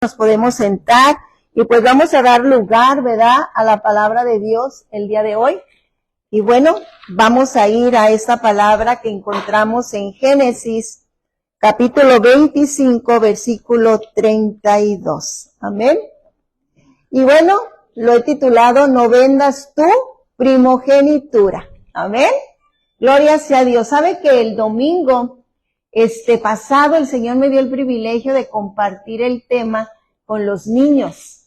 nos podemos sentar y pues vamos a dar lugar, ¿verdad?, a la palabra de Dios el día de hoy. Y bueno, vamos a ir a esta palabra que encontramos en Génesis, capítulo 25, versículo 32. Amén. Y bueno, lo he titulado, no vendas tu primogenitura. Amén. Gloria sea a Dios. Sabe que el domingo pasado el Señor me dio el privilegio de compartir el tema con los niños.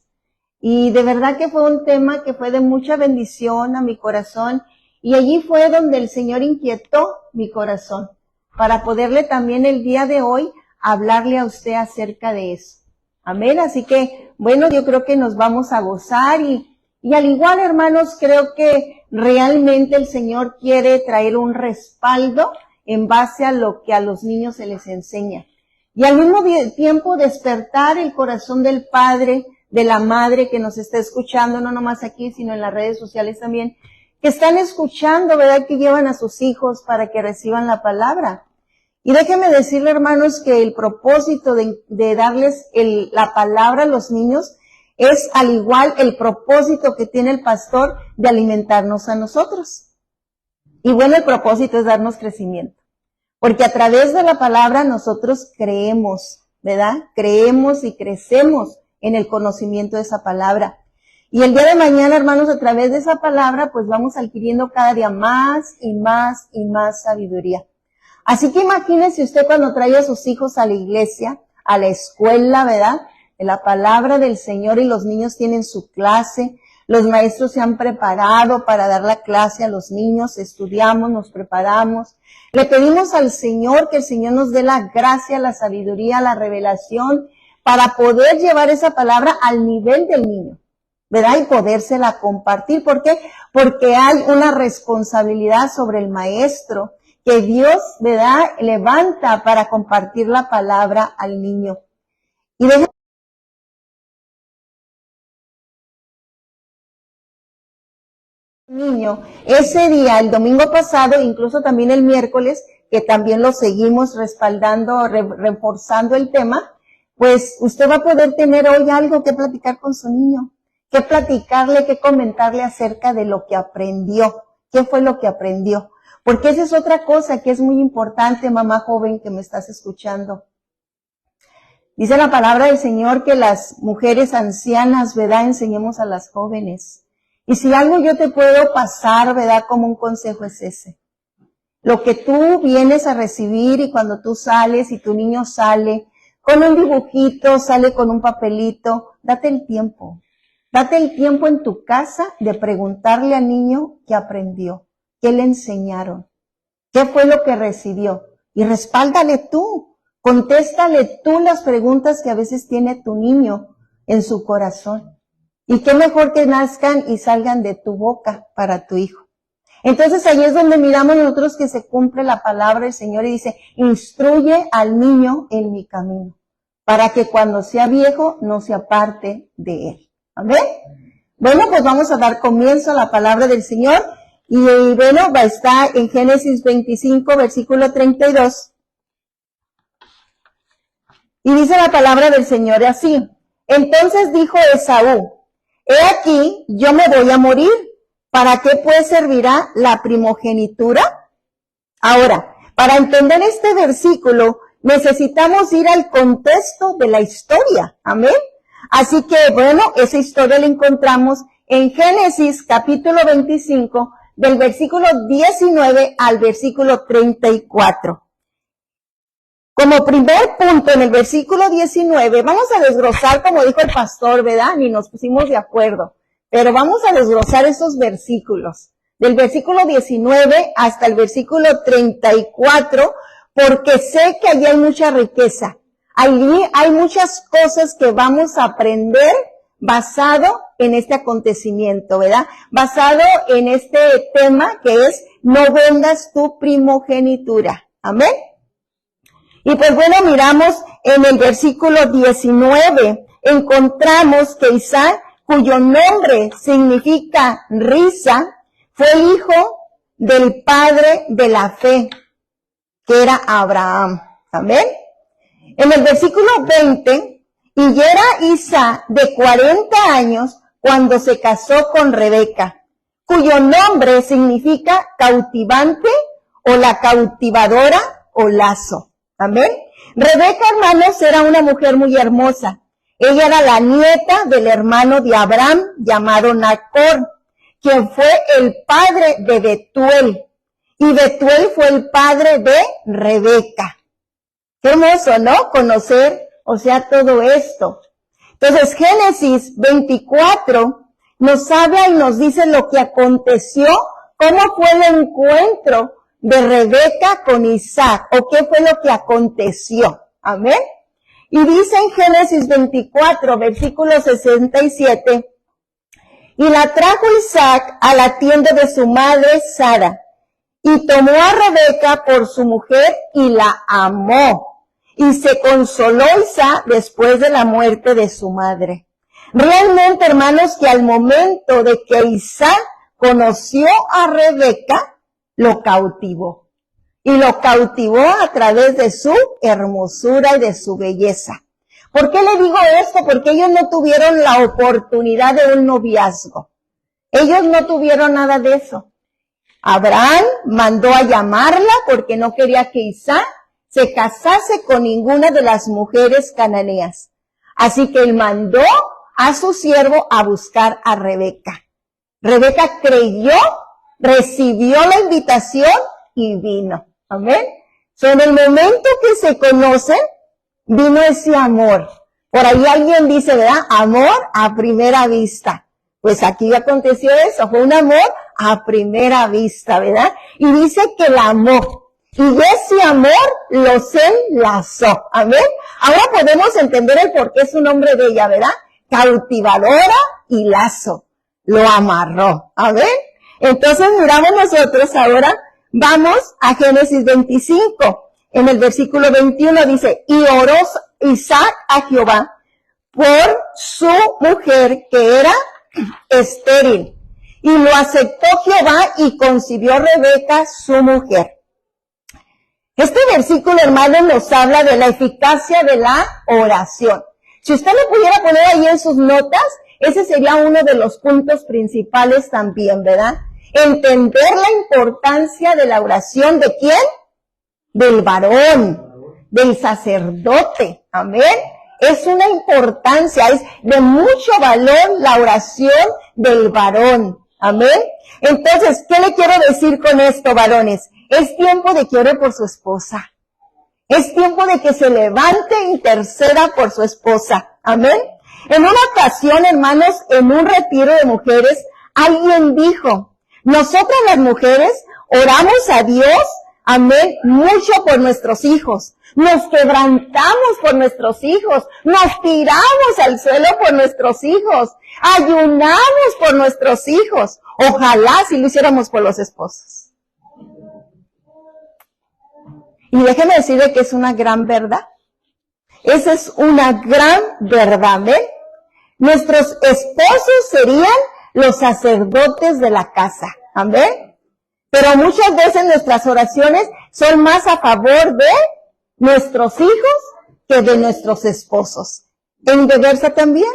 Y de verdad que fue un tema que fue de mucha bendición a mi corazón. Y allí fue donde el Señor inquietó mi corazón para poderle también el día de hoy hablarle a usted acerca de eso. Amén. Así que, bueno, yo creo que nos vamos a gozar y al igual, hermanos, creo que realmente el Señor quiere traer un respaldo en base a lo que a los niños se les enseña. Y al mismo tiempo despertar el corazón del padre, de la madre que nos está escuchando, no nomás aquí, sino en las redes sociales también, que están escuchando, ¿verdad?, que llevan a sus hijos para que reciban la palabra. Y déjenme decirle, hermanos, que el propósito de darles la palabra a los niños es al igual el propósito que tiene el pastor de alimentarnos a nosotros. Y bueno, el propósito es darnos crecimiento. Porque a través de la palabra nosotros creemos, ¿verdad? Creemos y crecemos en el conocimiento de esa palabra. Y el día de mañana, hermanos, a través de esa palabra, pues vamos adquiriendo cada día más y más y más sabiduría. Así que imagínese usted cuando trae a sus hijos a la iglesia, a la escuela, ¿verdad?, de la palabra del Señor, y los niños tienen su clase, los maestros se han preparado para dar la clase a los niños, estudiamos, nos preparamos. Le pedimos al Señor que el Señor nos dé la gracia, la sabiduría, la revelación para poder llevar esa palabra al nivel del niño, ¿verdad? Y podérsela compartir. ¿Por qué? Porque hay una responsabilidad sobre el maestro que Dios, ¿verdad?, levanta para compartir la palabra al niño. Y niño, ese día, el domingo pasado, incluso también el miércoles, que también lo seguimos respaldando, reforzando el tema, pues usted va a poder tener hoy algo que platicar con su niño, que platicarle, que comentarle acerca de lo que aprendió, qué fue lo que aprendió. Porque esa es otra cosa que es muy importante, mamá joven que me estás escuchando. Dice la palabra del Señor que las mujeres ancianas, ¿verdad?, enseñemos a las jóvenes. Y si algo yo te puedo pasar, ¿verdad?, como un consejo es ese. Lo que tú vienes a recibir y cuando tú sales y tu niño sale con un dibujito, sale con un papelito, date el tiempo. Date el tiempo en tu casa de preguntarle al niño qué aprendió, qué le enseñaron, qué fue lo que recibió. Y respáldale tú, contéstale tú las preguntas que a veces tiene tu niño en su corazón. Y qué mejor que nazcan y salgan de tu boca para tu hijo. Entonces ahí es donde miramos nosotros que se cumple la palabra del Señor y dice, instruye al niño en mi camino, para que cuando sea viejo no se aparte de él. ¿Amén? Bueno, pues vamos a dar comienzo a la palabra del Señor. Y bueno, va a estar en Génesis 25, versículo 32. Y dice la palabra del Señor así. Entonces dijo Esaú, he aquí, yo me voy a morir. ¿Para qué pues servirá la primogenitura? Ahora, para entender este versículo, necesitamos ir al contexto de la historia. Amén. Así que, bueno, esa historia la encontramos en Génesis capítulo 25, del versículo 19 al versículo 34. Como primer punto, en el versículo 19, vamos a desglosar, como dijo el pastor, ¿verdad? Ni nos pusimos de acuerdo. Pero vamos a desglosar esos versículos, del versículo 19 hasta el versículo 34, porque sé que allí hay mucha riqueza. Allí hay muchas cosas que vamos a aprender basado en este acontecimiento, ¿verdad? Basado en este tema que es, no vendas tu primogenitura. Amén. Y pues bueno, miramos en el versículo 19, encontramos que Isaac, cuyo nombre significa risa, fue hijo del padre de la fe, que era Abraham. Amén. En el versículo 20, Y ya era Isaac de 40 años cuando se casó con Rebeca, cuyo nombre significa cautivante o la cautivadora o lazo. Amén. Rebeca, hermanos, era una mujer muy hermosa. Ella era la nieta del hermano de Abraham llamado Nacor, quien fue el padre de Betuel. Y Betuel fue el padre de Rebeca. Qué hermoso, ¿no? Conocer, todo esto. Entonces, Génesis 24 nos habla y nos dice lo que aconteció, cómo fue el encuentro de Rebeca con Isaac, o qué fue lo que aconteció. Amén. Y dice en Génesis 24, versículo 67, y la trajo Isaac a la tienda de su madre Sara, y tomó a Rebeca por su mujer y la amó. Y se consoló Isaac después de la muerte de su madre. Realmente, hermanos, que al momento de que Isaac conoció a Rebeca, lo cautivó. Y lo cautivó a través de su hermosura y de su belleza. ¿Por qué le digo esto? Porque ellos no tuvieron la oportunidad de un noviazgo. Ellos no tuvieron nada de eso. Abraham mandó a llamarla porque no quería que Isaac se casase con ninguna de las mujeres cananeas. Así que él mandó a su siervo a buscar a Rebeca. Rebeca creyó, recibió la invitación y vino. Amén. En el momento que se conocen, vino ese amor. Por ahí alguien dice, ¿verdad? Amor a primera vista. Pues aquí aconteció eso, fue un amor a primera vista, ¿verdad? Y dice que la amó. Y ese amor los enlazó. Amén. Ahora podemos entender el por qué es un nombre de ella, ¿verdad? Cautivadora y lazo. Lo amarró. Amén. Entonces miramos nosotros ahora, vamos a Génesis 25. En el versículo 21 dice, y oró Isaac a Jehová por su mujer que era estéril. Y lo aceptó Jehová y concibió Rebeca su mujer. Este versículo, hermano, nos habla de la eficacia de la oración. Si usted lo pudiera poner ahí en sus notas, ese sería uno de los puntos principales también, ¿verdad? Entender la importancia de la oración, ¿de quién? Del varón, del sacerdote. Amén. Es una importancia, es de mucho valor la oración del varón. Amén. Entonces, ¿qué le quiero decir con esto, varones? Es tiempo de que ore por su esposa. Es tiempo de que se levante e interceda por su esposa. Amén. En una ocasión, hermanos, en un retiro de mujeres, alguien dijo, nosotras las mujeres oramos a Dios, amén, mucho por nuestros hijos. Nos quebrantamos por nuestros hijos. Nos tiramos al suelo por nuestros hijos. Ayunamos por nuestros hijos. Ojalá si lo hiciéramos por los esposos. Y déjeme decirle que es una gran verdad. Esa es una gran verdad, ¿ven? Nuestros esposos serían los sacerdotes de la casa. Amén. Pero muchas veces nuestras oraciones son más a favor de nuestros hijos que de nuestros esposos. En viceversa también.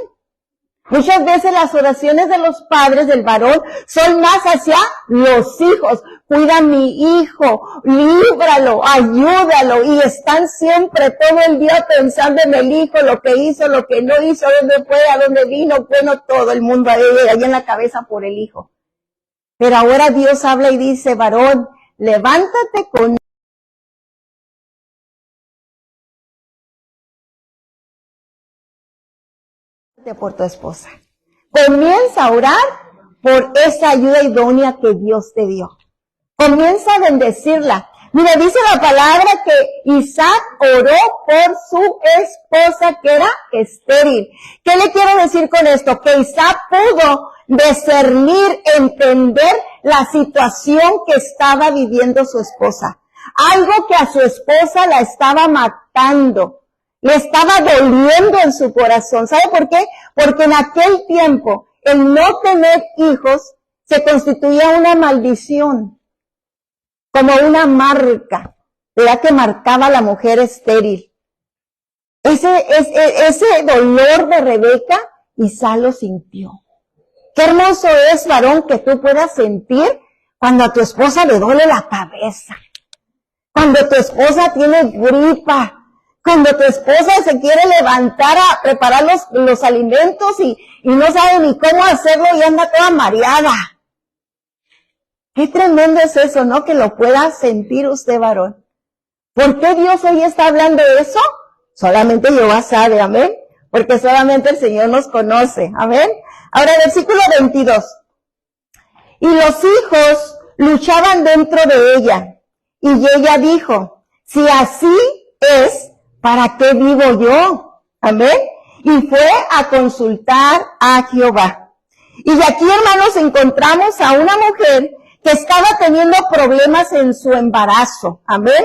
Muchas veces las oraciones de los padres del varón son más hacia los hijos. Cuida a mi hijo, líbralo, ayúdalo. Y están siempre todo el día pensando en el hijo, lo que hizo, lo que no hizo, dónde fue, a dónde vino. Bueno, todo el mundo ahí en la cabeza por el hijo. Pero ahora Dios habla y dice, varón, levántate con por tu esposa. Comienza a orar por esa ayuda idónea que Dios te dio. Comienza a bendecirla. Mira, dice la palabra que Isaac oró por su esposa que era estéril. ¿Qué le quiero decir con esto? Que Isaac pudo discernir, entender la situación que estaba viviendo su esposa. Algo que a su esposa la estaba matando. Le estaba doliendo en su corazón. ¿Sabe por qué? Porque en aquel tiempo, el no tener hijos se constituía una maldición. Como una marca, ¿verdad? Que marcaba a la mujer estéril. ese dolor de Rebeca, Isaac lo sintió. Qué hermoso es, varón, que tú puedas sentir cuando a tu esposa le duele la cabeza, cuando tu esposa tiene gripa, cuando tu esposa se quiere levantar a preparar los alimentos y no sabe ni cómo hacerlo y anda toda mareada. Qué tremendo es eso, ¿no? Que lo pueda sentir usted, varón. ¿Por qué Dios hoy está hablando de eso? Solamente Jehová sabe, amén. Porque solamente el Señor nos conoce, amén. Ahora, versículo 22. Y los hijos luchaban dentro de ella. Y ella dijo, si así es, ¿para qué vivo yo? Amén. Y fue a consultar a Jehová. Y aquí, hermanos, encontramos a una mujer que estaba teniendo problemas en su embarazo. Amén.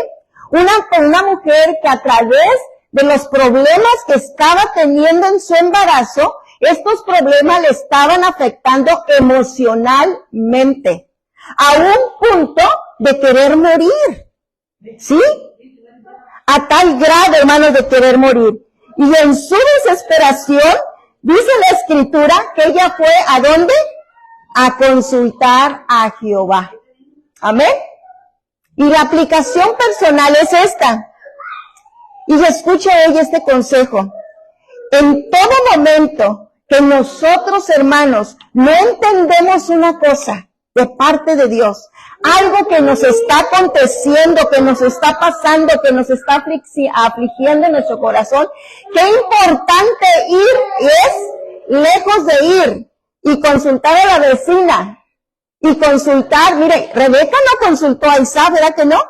Una mujer que a través de los problemas que estaba teniendo en su embarazo, estos problemas le estaban afectando emocionalmente, a un punto de querer morir, ¿sí? A tal grado, hermanos, de querer morir. Y en su desesperación, dice la Escritura que ella fue, ¿a dónde? A consultar a Jehová. Amén. Y la aplicación personal es esta. Y escucha hoy este consejo. En todo momento que nosotros, hermanos, no entendemos una cosa de parte de Dios, algo que nos está aconteciendo, que nos está pasando, que nos está afligiendo en nuestro corazón, qué importante es, lejos de ir y consultar a la vecina, y consultar, mire, Rebeca no consultó a Isaac, ¿verdad que no?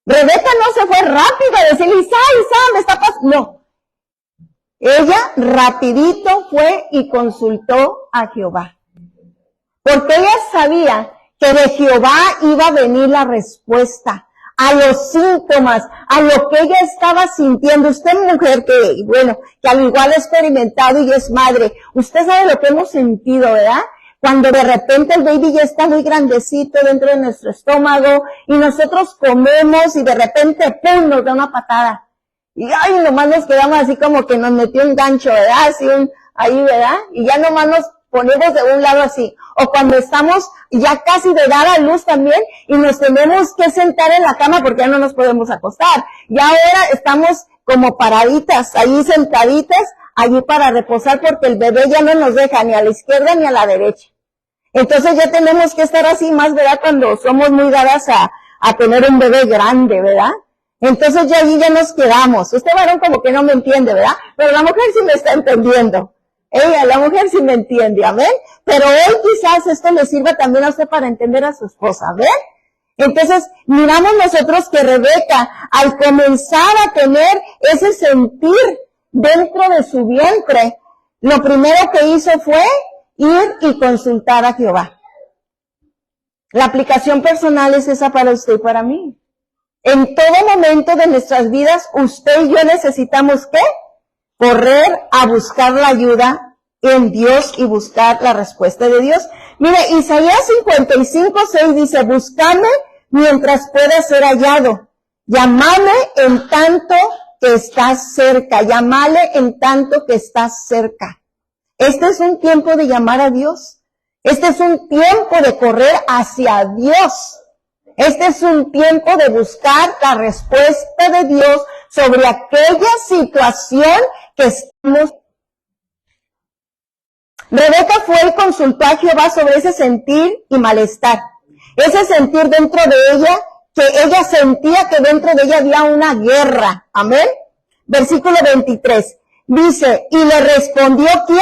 Rebeca no se fue rápido a decirle, Isaac, me está pasando. No. Ella rapidito fue y consultó a Jehová. Porque ella sabía que de Jehová iba a venir la respuesta a los síntomas, a lo que ella estaba sintiendo. Usted, mujer, que al igual ha experimentado y es madre, usted sabe lo que hemos sentido, ¿verdad? Cuando de repente el baby ya está muy grandecito dentro de nuestro estómago y nosotros comemos y de repente ¡pum!, nos da una patada. Y ay, nomás nos quedamos así como que nos metió un gancho, ¿verdad? Así ahí, ¿verdad? Y ya nomás nos ponemos de un lado así. O cuando estamos ya casi de dar a luz también y nos tenemos que sentar en la cama porque ya no nos podemos acostar. Y ahora estamos como paraditas, ahí sentaditas, allí para reposar porque el bebé ya no nos deja ni a la izquierda ni a la derecha. Entonces ya tenemos que estar así más, ¿verdad? Cuando somos muy dadas a tener un bebé grande, ¿verdad? Entonces ya allí ya nos quedamos. Usted, varón, como que no me entiende, ¿verdad? Pero la mujer sí me está entendiendo. La mujer sí me entiende, ¿amén? Pero hoy quizás esto le sirva también a usted para entender a su esposa, ¿ven? Entonces, miramos nosotros que Rebeca, al comenzar a tener ese sentir dentro de su vientre, lo primero que hizo fue ir y consultar a Jehová. La aplicación personal es esa para usted y para mí. En todo momento de nuestras vidas, usted y yo necesitamos, ¿qué? Correr a buscar la ayuda en Dios y buscar la respuesta de Dios. Mire, Isaías 55:6 dice, buscadme mientras pueda ser hallado. Llámame en tanto que estás cerca. Llámale en tanto que estás cerca. Este es un tiempo de llamar a Dios. Este es un tiempo de correr hacia Dios. Este es un tiempo de buscar la respuesta de Dios sobre aquella situación que estamos. Rebeca fue y consultó a Jehová sobre ese sentir y malestar. Ese sentir dentro de ella, que ella sentía que dentro de ella había una guerra. Amén. Versículo 23. Dice, y le respondió ¿quién?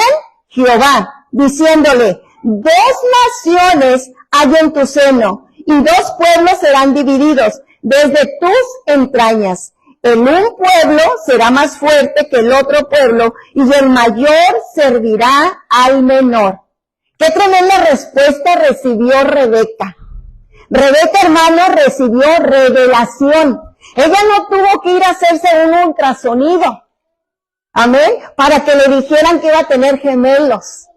Jehová, diciéndole, 2 naciones hay en tu seno, y 2 pueblos serán divididos desde tus entrañas. El un pueblo será más fuerte que el otro pueblo, y el mayor servirá al menor. Qué tremenda respuesta recibió Rebeca. Rebeca, hermano, recibió revelación. Ella no tuvo que ir a hacerse un ultrasonido. Amén. Para que le dijeran que iba a tener gemelos.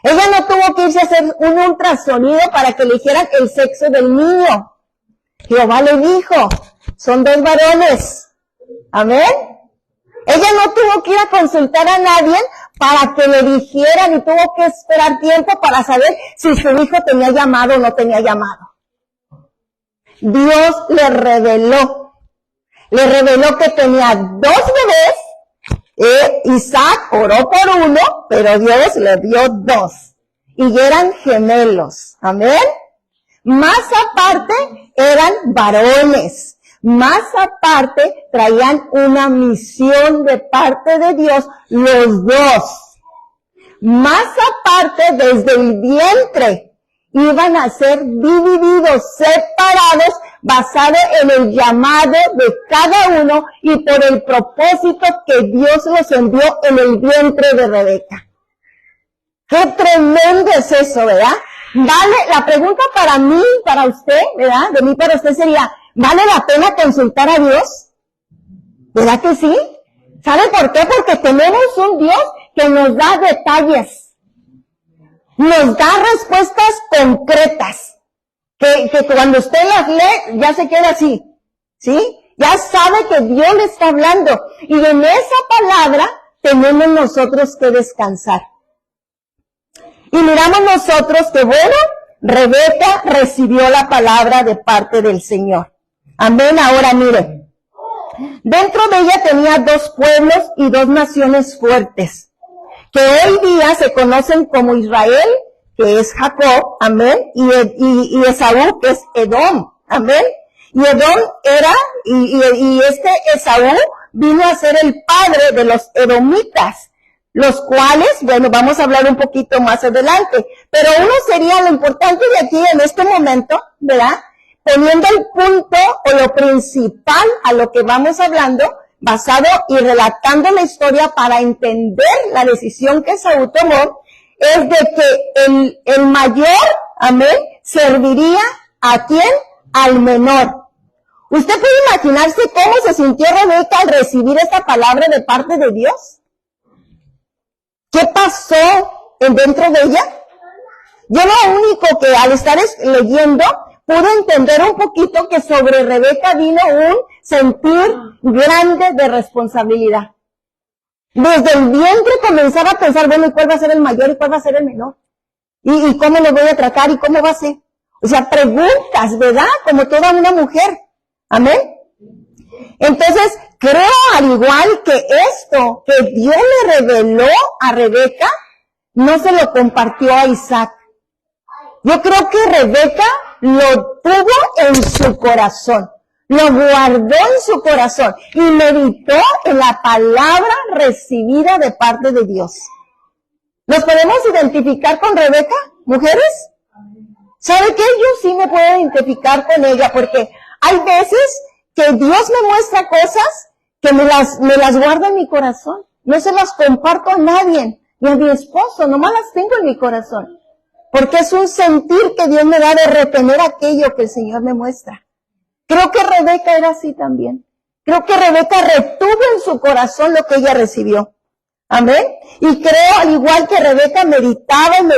Ella no tuvo que irse a hacer un ultrasonido para que le dijeran el sexo del niño. Jehová le dijo, son 2 varones. Amén. Ella no tuvo que ir a consultar a nadie para que le dijeran y tuvo que esperar tiempo para saber si su hijo tenía llamado o no tenía llamado. Dios le reveló que tenía 2 bebés. Isaac oró por uno, pero Dios le dio 2. Y eran gemelos. Amén. Más aparte, eran varones. Más aparte, traían una misión de parte de Dios, los 2. Más aparte, desde el vientre, iban a ser divididos, separados, basado en el llamado de cada uno y por el propósito que Dios los envió en el vientre de Rebeca. ¡Qué tremendo es eso!, ¿verdad? La pregunta para mí, para usted, ¿verdad? De mí para usted sería, ¿vale la pena consultar a Dios? ¿Verdad que sí? ¿Sabe por qué? Porque tenemos un Dios que nos da detalles. Nos da respuestas concretas. Que cuando usted las lee, ya se queda así. ¿Sí? Ya sabe que Dios le está hablando. Y en esa palabra tenemos nosotros que descansar. Y miramos nosotros que, bueno, Rebeca recibió la palabra de parte del Señor. Amén. Ahora mire, dentro de ella tenía 2 pueblos y 2 naciones fuertes, que hoy día se conocen como Israel, que es Jacob, amén, y Esaú, que es Edom, amén. Y Edom era, y este Esaú vino a ser el padre de los edomitas, los cuales, bueno, vamos a hablar un poquito más adelante, pero uno sería lo importante de aquí en este momento, ¿verdad? Poniendo el punto o lo principal a lo que vamos hablando, basado y relatando la historia para entender la decisión que Esaú tomó, es de que el mayor, amén, serviría ¿a quién? Al menor. ¿Usted puede imaginarse cómo se sintió Rebeca al recibir esta palabra de parte de Dios? ¿Qué pasó dentro de ella? Yo lo único que al estar leyendo pude entender un poquito que sobre Rebeca vino un sentir grande de responsabilidad. Desde el vientre comenzaba a pensar, bueno, ¿y cuál va a ser el mayor y cuál va a ser el menor? ¿Y cómo lo voy a tratar y cómo va a ser? O sea, preguntas, ¿verdad? Como toda una mujer. Amén. Entonces, creo al igual que esto que Dios le reveló a Rebeca, no se lo compartió a Isaac. Yo creo que Rebeca lo tuvo en su corazón, lo guardó en su corazón y meditó en la palabra recibida de parte de Dios. ¿Nos podemos identificar con Rebeca, mujeres? ¿Sabe qué? Yo sí me puedo identificar con ella porque hay veces que Dios me muestra cosas que me las guardo en mi corazón. No se las comparto a nadie, ni a mi esposo, nomás las tengo en mi corazón. Porque es un sentir que Dios me da de retener aquello que el Señor me muestra. Creo que Rebeca era así también. Creo que Rebeca retuvo en su corazón lo que ella recibió. Amén. Y creo, al igual que Rebeca, meditaba de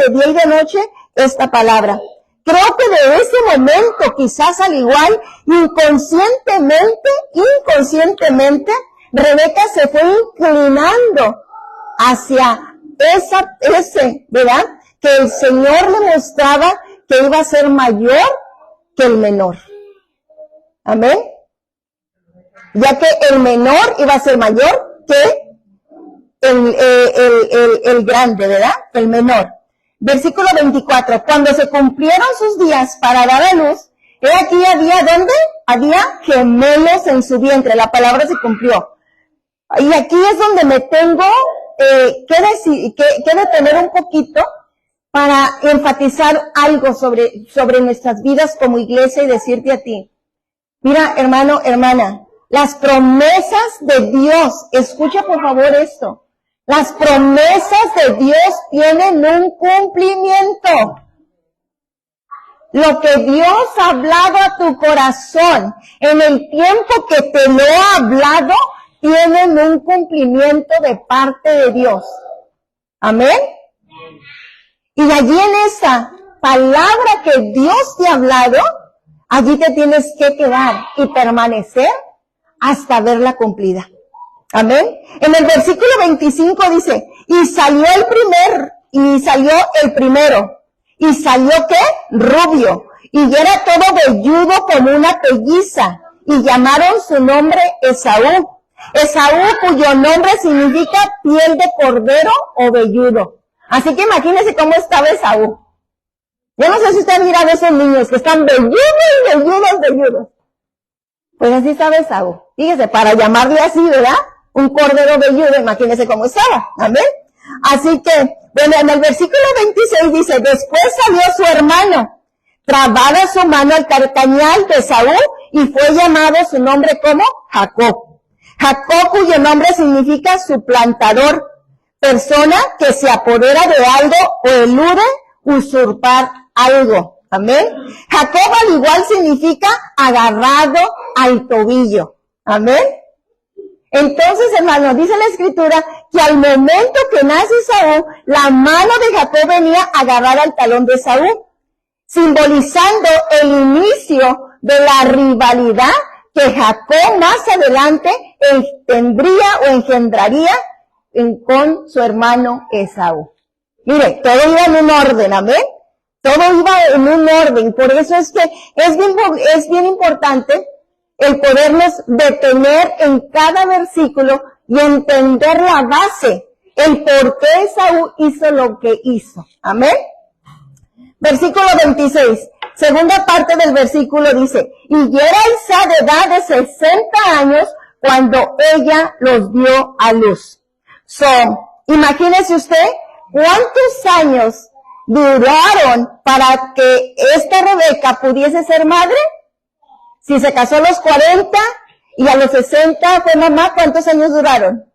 día y de noche esta palabra. Creo que de ese momento, quizás al igual, inconscientemente, Rebeca se fue inclinando hacia ese, ¿verdad? Que el Señor le mostraba que iba a ser mayor que el menor. Amén. Ya que el menor iba a ser mayor que el grande, ¿verdad? El menor. Versículo 24. Cuando se cumplieron sus días para dar a luz, he aquí había, ¿dónde? Había gemelos en su vientre. La palabra se cumplió. Y aquí es donde me tengo que detener un poquito para enfatizar algo sobre nuestras vidas como iglesia y decirte a ti. Mira, hermano, hermana, las promesas de Dios, escucha por favor esto. Las promesas de Dios tienen un cumplimiento. Lo que Dios ha hablado a tu corazón en el tiempo que te lo ha hablado, tienen un cumplimiento de parte de Dios. Amén. Y allí en esa palabra que Dios te ha hablado, allí te tienes que quedar y permanecer hasta verla cumplida. Amén. En el versículo 25 dice, y salió el primero, y salió ¿qué? Rubio, y era todo velludo como una pelliza, y llamaron su nombre Esaú. Esaú, cuyo nombre significa piel de cordero o velludo. Así que imagínense cómo estaba Esaú. Yo no sé si usted ha mirado a esos niños que están velludos. Pues así estaba Esaú. Fíjese, para llamarle así, ¿verdad? Un cordero velludo, imagínense cómo estaba. Amén. Así que, bueno, en el versículo 26 dice, después salió su hermano, trabada su mano al carcañal de Esaú, y fue llamado su nombre como Jacob. Jacob, cuyo nombre significa suplantador, persona que se apodera de algo o elude usurpar algo. Amén. Jacob al igual significa agarrado al tobillo. Amén. Entonces, hermanos, dice la Escritura que al momento que nace Esaú, la mano de Jacob venía agarrada al talón de Esaú, simbolizando el inicio de la rivalidad que Jacob más adelante tendría o engendraría con su hermano Esaú. Mire, todo iba en un orden, amén. Todo iba en un orden. Por eso es que es bien importante el podernos detener en cada versículo y entender la base, el por qué Esaú hizo lo que hizo. Amén. Versículo 26. Segunda parte del versículo dice, y era Isá de edad de 60 años cuando ella los dio a luz. Imagínese usted cuántos años duraron para que esta Rebeca pudiese ser madre. Si se casó a los 40 y a los 60 fue mamá, ¿cuántos años duraron?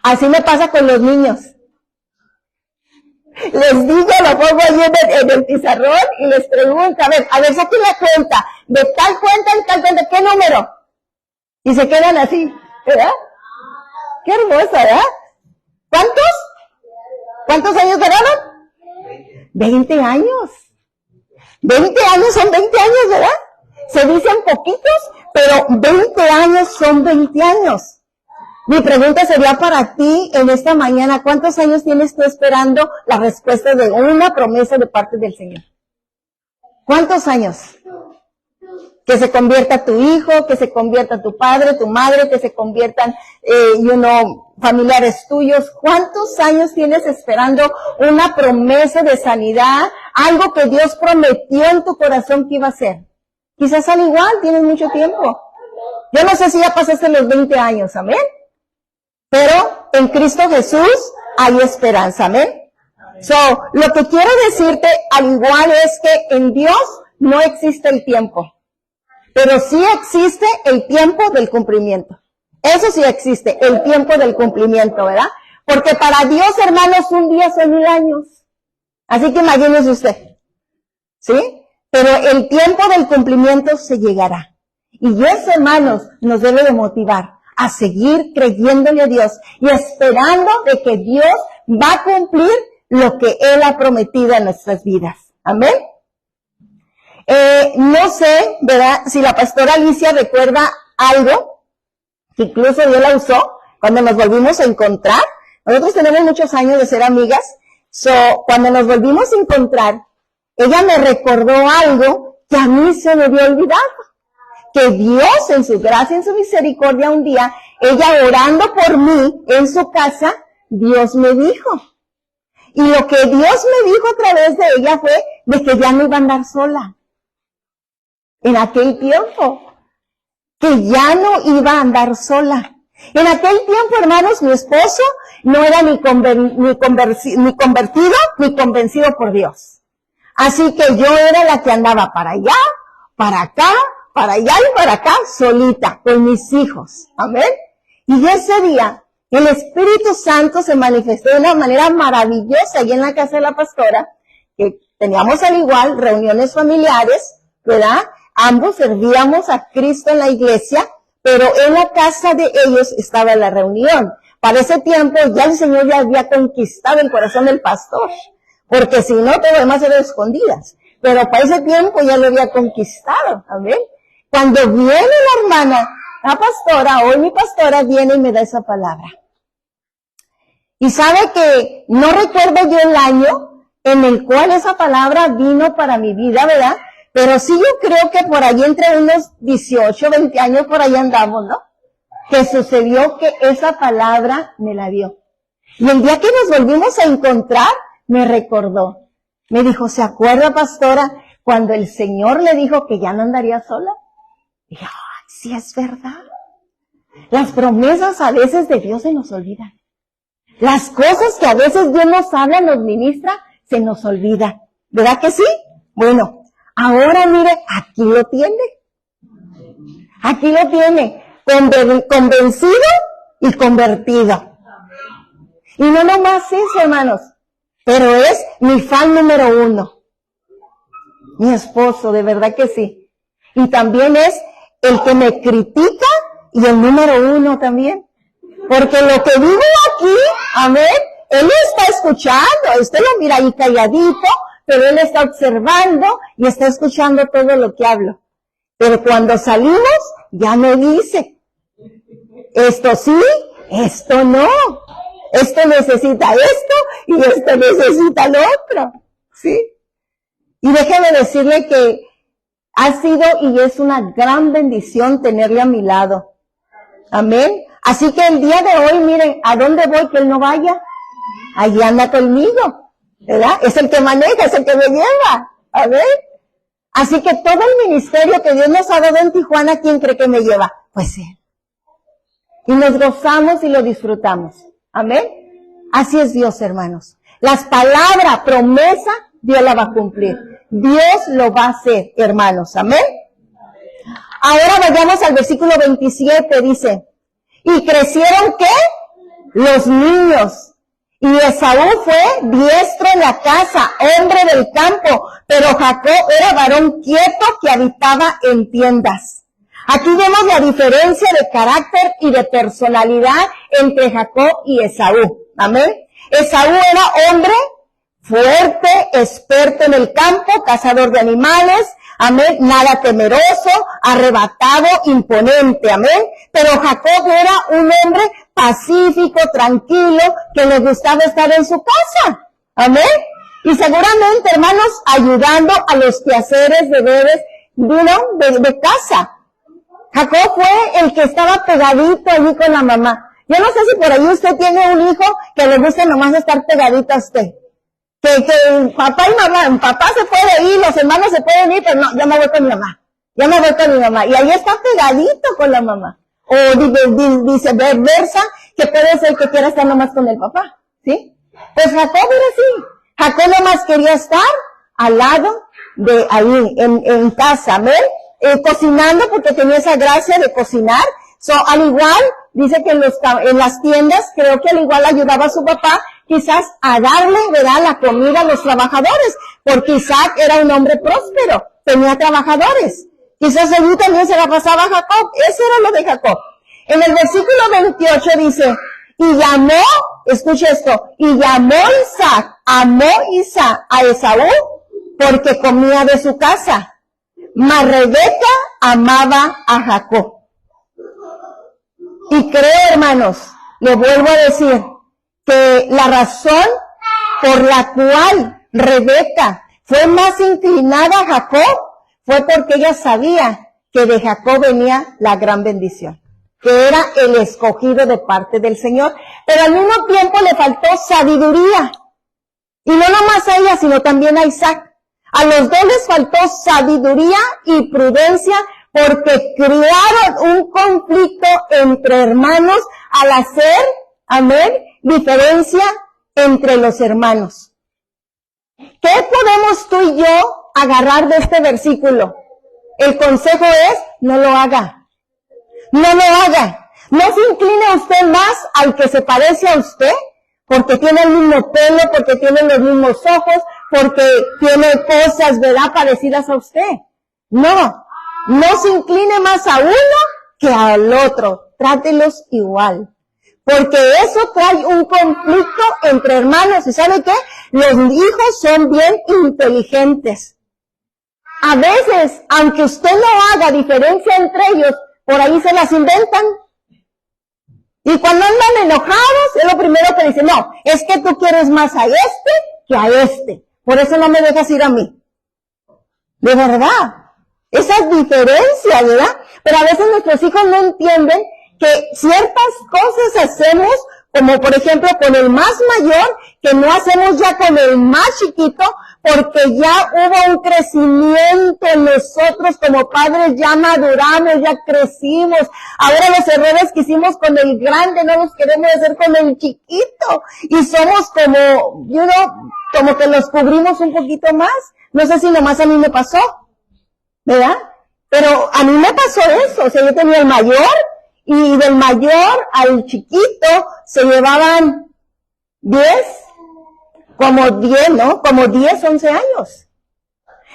Así me pasa con los niños. Les digo, lo pongo allí en el pizarrón y les pregunto, a ver, saquen la cuenta, de tal cuenta en tal cuenta, ¿qué número? Y se quedan así, ¿verdad? Qué hermosa, ¿verdad? ¿Cuántos años duraron? 20 años. 20 años son 20 años, ¿verdad? Se dicen poquitos, pero 20 años son 20 años. Mi pregunta sería para ti en esta mañana, ¿cuántos años tienes tú esperando la respuesta de una promesa de parte del Señor? ¿Cuántos años? Que se convierta tu hijo, que se convierta tu padre, tu madre, que se conviertan, familiares tuyos. ¿Cuántos años tienes esperando una promesa de sanidad? Algo que Dios prometió en tu corazón que iba a hacer. Quizás al igual, tienes mucho tiempo. Yo no sé si ya pasaste los 20 años, amén. Pero en Cristo Jesús hay esperanza, amén. Lo que quiero decirte al igual es que en Dios no existe el tiempo. Pero sí existe el tiempo del cumplimiento. Eso sí existe, el tiempo del cumplimiento, ¿verdad? Porque para Dios, hermanos, un día son 1000 años. Así que imagínese usted, ¿sí? Pero el tiempo del cumplimiento se llegará. Y eso, hermanos, nos debe de motivar a seguir creyéndole a Dios y esperando de que Dios va a cumplir lo que Él ha prometido en nuestras vidas. Amén. No sé, ¿verdad? Si la pastora Alicia recuerda algo que incluso Dios la usó cuando nos volvimos a encontrar. Nosotros tenemos muchos años de ser amigas. Cuando nos volvimos a encontrar, ella me recordó algo que a mí se me había olvidado. Que Dios en su gracia, en su misericordia, un día, ella orando por mí en su casa, Dios me dijo. Y lo que Dios me dijo a través de ella fue de que ya no iba a andar sola. En aquel tiempo, que ya no iba a andar sola. En aquel tiempo, hermanos, mi esposo no era ni convertido ni convencido por Dios. Así que yo era la que andaba para allá, para acá, para allá y para acá, solita, con mis hijos. Amén. Y ese día, el Espíritu Santo se manifestó de una manera maravillosa allí en la casa de la pastora, que teníamos al igual reuniones familiares, ¿verdad? Ambos servíamos a Cristo en la iglesia, pero en la casa de ellos estaba la reunión. Para ese tiempo ya el Señor ya había conquistado el corazón del pastor, porque si no, todo lo demás era de escondidas. Pero para ese tiempo ya lo había conquistado, amén. Cuando viene la hermana la pastora, hoy mi pastora viene y me da esa palabra. Y sabe que no recuerdo yo el año en el cual esa palabra vino para mi vida, ¿verdad? Pero sí yo creo que por ahí entre unos 18, 20 años por ahí andamos, ¿no? Que sucedió que esa palabra me la dio. Y el día que nos volvimos a encontrar, me recordó. Me dijo, ¿se acuerda, pastora, cuando el Señor le dijo que ya no andaría sola? Y yo, sí es verdad. Las promesas a veces de Dios se nos olvidan. Las cosas que a veces Dios nos habla, nos ministra, se nos olvida. ¿Verdad que sí? Bueno, ahora mire, aquí lo tiene. Aquí lo tiene. Convencido y convertido. Y no nomás eso, hermanos, pero es mi fan número 1. Mi esposo, de verdad que sí. Y también es el que me critica y el número 1 también. Porque lo que digo aquí, amén, él está escuchando, usted lo mira ahí calladito, pero él está observando y está escuchando todo lo que hablo. Pero cuando salimos, ya me dice, esto sí, esto no, esto necesita esto y esto necesita lo otro, ¿sí? Y déjeme decirle que ha sido y es una gran bendición tenerle a mi lado. Amén. Así que el día de hoy, miren, ¿a dónde voy que él no vaya? Allí anda conmigo, ¿verdad? Es el que maneja, es el que me lleva. Amén. Así que todo el ministerio que Dios nos ha dado en Tijuana, ¿quién cree que me lleva? Pues él. Y nos gozamos y lo disfrutamos. Amén. Así es Dios, hermanos. Las palabras, promesa, Dios la va a cumplir. Dios lo va a hacer, hermanos. Amén. Ahora vayamos al versículo 27, dice, ¿y crecieron qué? Los niños. Y Esaú fue diestro en la casa, hombre del campo, pero Jacob era varón quieto que habitaba en tiendas. Aquí vemos la diferencia de carácter y de personalidad entre Jacob y Esaú. Amén. Esaú era hombre fuerte, experto en el campo, cazador de animales, amén, nada temeroso, arrebatado, imponente, amén. Pero Jacob era un hombre pacífico, tranquilo, que le gustaba estar en su casa, amén. Y seguramente, hermanos, ayudando a los quehaceres de casa. Jacob fue el que estaba pegadito allí con la mamá. Yo no sé si por ahí usted tiene un hijo que le guste nomás estar pegadito a usted. Que papá y mamá, papá se puede ir, los hermanos se pueden ir, pero no, yo me voy con mi mamá. Yo me voy con mi mamá. Y ahí está pegadito con la mamá. O viceversa, que puede ser que quiera estar nomás con el papá. ¿Sí? Pues Jacob era así. Jacob nomás quería estar al lado de ahí, en casa, ¿ven? Cocinando porque tenía esa gracia de cocinar. Al igual, dice que en las tiendas, creo que al igual ayudaba a su papá, quizás a darle, ¿verdad?, la comida a los trabajadores, porque Isaac era un hombre próspero, tenía trabajadores. Quizás allí también se la pasaba a Jacob, eso era lo de Jacob. En el versículo 28 dice, y llamó, escuche esto, y llamó Isaac a Esaú, porque comía de su casa, mas Rebeca amaba a Jacob. Y creo, hermanos, le vuelvo a decir, que la razón por la cual Rebeca fue más inclinada a Jacob fue porque ella sabía que de Jacob venía la gran bendición, que era el escogido de parte del Señor, pero al mismo tiempo le faltó sabiduría. Y no nomás a ella, sino también a Isaac. A los dos les faltó sabiduría y prudencia porque crearon un conflicto entre hermanos al hacer, amén, diferencia entre los hermanos. ¿Qué podemos tú y yo agarrar de este versículo? El consejo es, no lo haga. No lo haga. No se incline usted más al que se parece a usted, porque tiene el mismo pelo, porque tiene los mismos ojos, porque tiene cosas, ¿verdad?, parecidas a usted. No se incline más a uno que al otro. Trátelos igual. Porque eso trae un conflicto entre hermanos. ¿Y sabe qué? Los hijos son bien inteligentes. A veces, aunque usted no haga diferencia entre ellos, por ahí se las inventan. Y cuando andan enojados, es lo primero que dicen, no, es que tú quieres más a este que a este. Por eso no me dejas ir a mí. De verdad. Esas diferencias, ¿verdad? Pero a veces nuestros hijos no entienden que ciertas cosas hacemos, como por ejemplo con el más mayor, que no hacemos ya con el más chiquito, porque ya hubo un crecimiento en nosotros como padres, ya maduramos, ya crecimos. Ahora los errores que hicimos con el grande no los queremos hacer con el chiquito. Y somos como, como que los cubrimos un poquito más. No sé si nomás a mí me pasó, ¿verdad? Pero a mí me pasó eso. O sea, yo tenía el mayor, y del mayor al chiquito se llevaban 10, 11 años.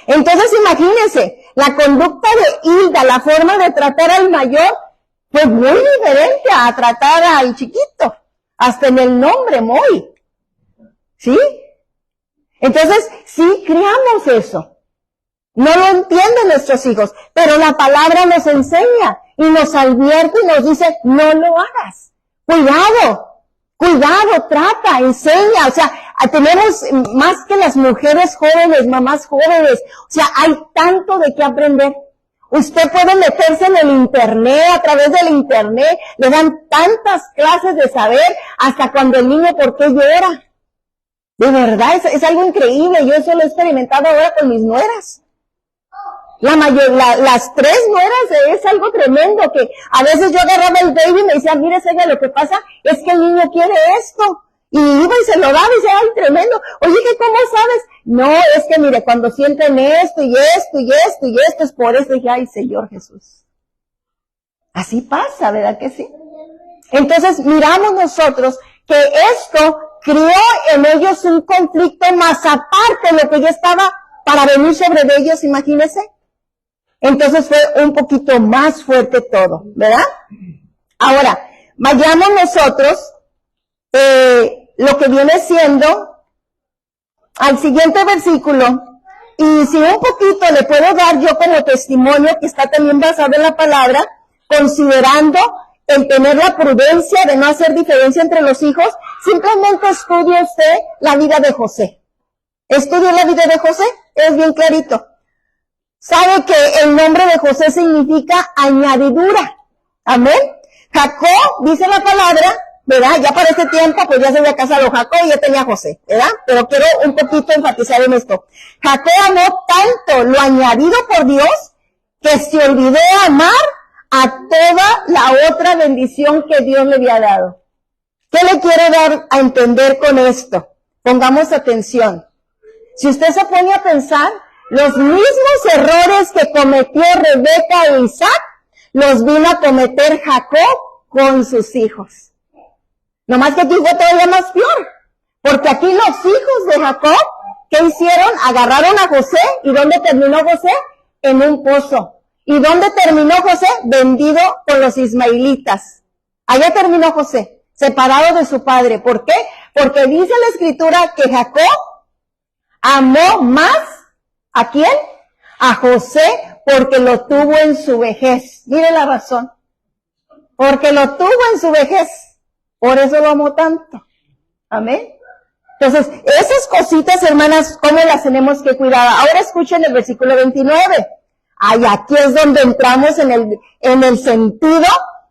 Entonces imagínense, la conducta de Hilda, la forma de tratar al mayor, fue muy diferente a tratar al chiquito, hasta en el nombre, muy. ¿Sí? Entonces, sí criamos eso. No lo entienden nuestros hijos, pero la palabra nos enseña y nos advierte y nos dice, no lo hagas. Cuidado, trata, enseña. O sea, tenemos más que las mujeres jóvenes, mamás jóvenes. O sea, hay tanto de qué aprender. Usted puede meterse en el internet, a través del internet, le dan tantas clases de saber, hasta cuando el niño por qué llora. De verdad, es algo increíble. Yo eso lo he experimentado ahora con mis nueras. Las 3 nueras es algo tremendo, que a veces yo agarraba el baby y me decía, mire, Celia, lo que pasa es que el niño quiere esto. Y iba y se lo daba y decía, ay, tremendo. Oye, ¿que cómo sabes? No, es que mire, cuando sienten esto y esto y esto y esto, es por eso. Y dije, ay, Señor Jesús. Así pasa, ¿verdad que sí? Entonces, miramos nosotros que esto creó en ellos un conflicto más aparte de lo que ya estaba para venir sobre ellos, imagínense. Entonces fue un poquito más fuerte todo, ¿verdad? Ahora, vayamos nosotros, lo que viene siendo al siguiente versículo, y si un poquito le puedo dar yo como testimonio, que está también basado en la palabra, considerando el tener la prudencia de no hacer diferencia entre los hijos, simplemente estudie usted la vida de José. Estudie la vida de José, es bien clarito. Sabe que el nombre de José significa añadidura. Amén. Jacob, dice la palabra, ¿verdad? Ya para este tiempo, pues ya se había casado Jacob y ya tenía José, ¿verdad? Pero quiero un poquito enfatizar en esto. Jacob amó tanto lo añadido por Dios, que se olvidó amar a toda la otra bendición que Dios le había dado. ¿Qué le quiero dar a entender con esto? Pongamos atención. Si usted se pone a pensar, los mismos errores que cometió Rebeca e Isaac, los vino a cometer Jacob con sus hijos. Nomás que aquí fue todavía más peor, porque aquí los hijos de Jacob, ¿qué hicieron? Agarraron a José, ¿y dónde terminó José? En un pozo. ¿Y dónde terminó José? Vendido por los ismaelitas. Allá terminó José, separado de su padre. ¿Por qué? Porque dice la Escritura que Jacob amó más, ¿a quién? A José, porque lo tuvo en su vejez. Mire la razón. Porque lo tuvo en su vejez. Por eso lo amó tanto. Amén. Entonces, esas cositas, hermanas, ¿cómo las tenemos que cuidar? Ahora escuchen el versículo 29. Ay, aquí es donde entramos en el sentido,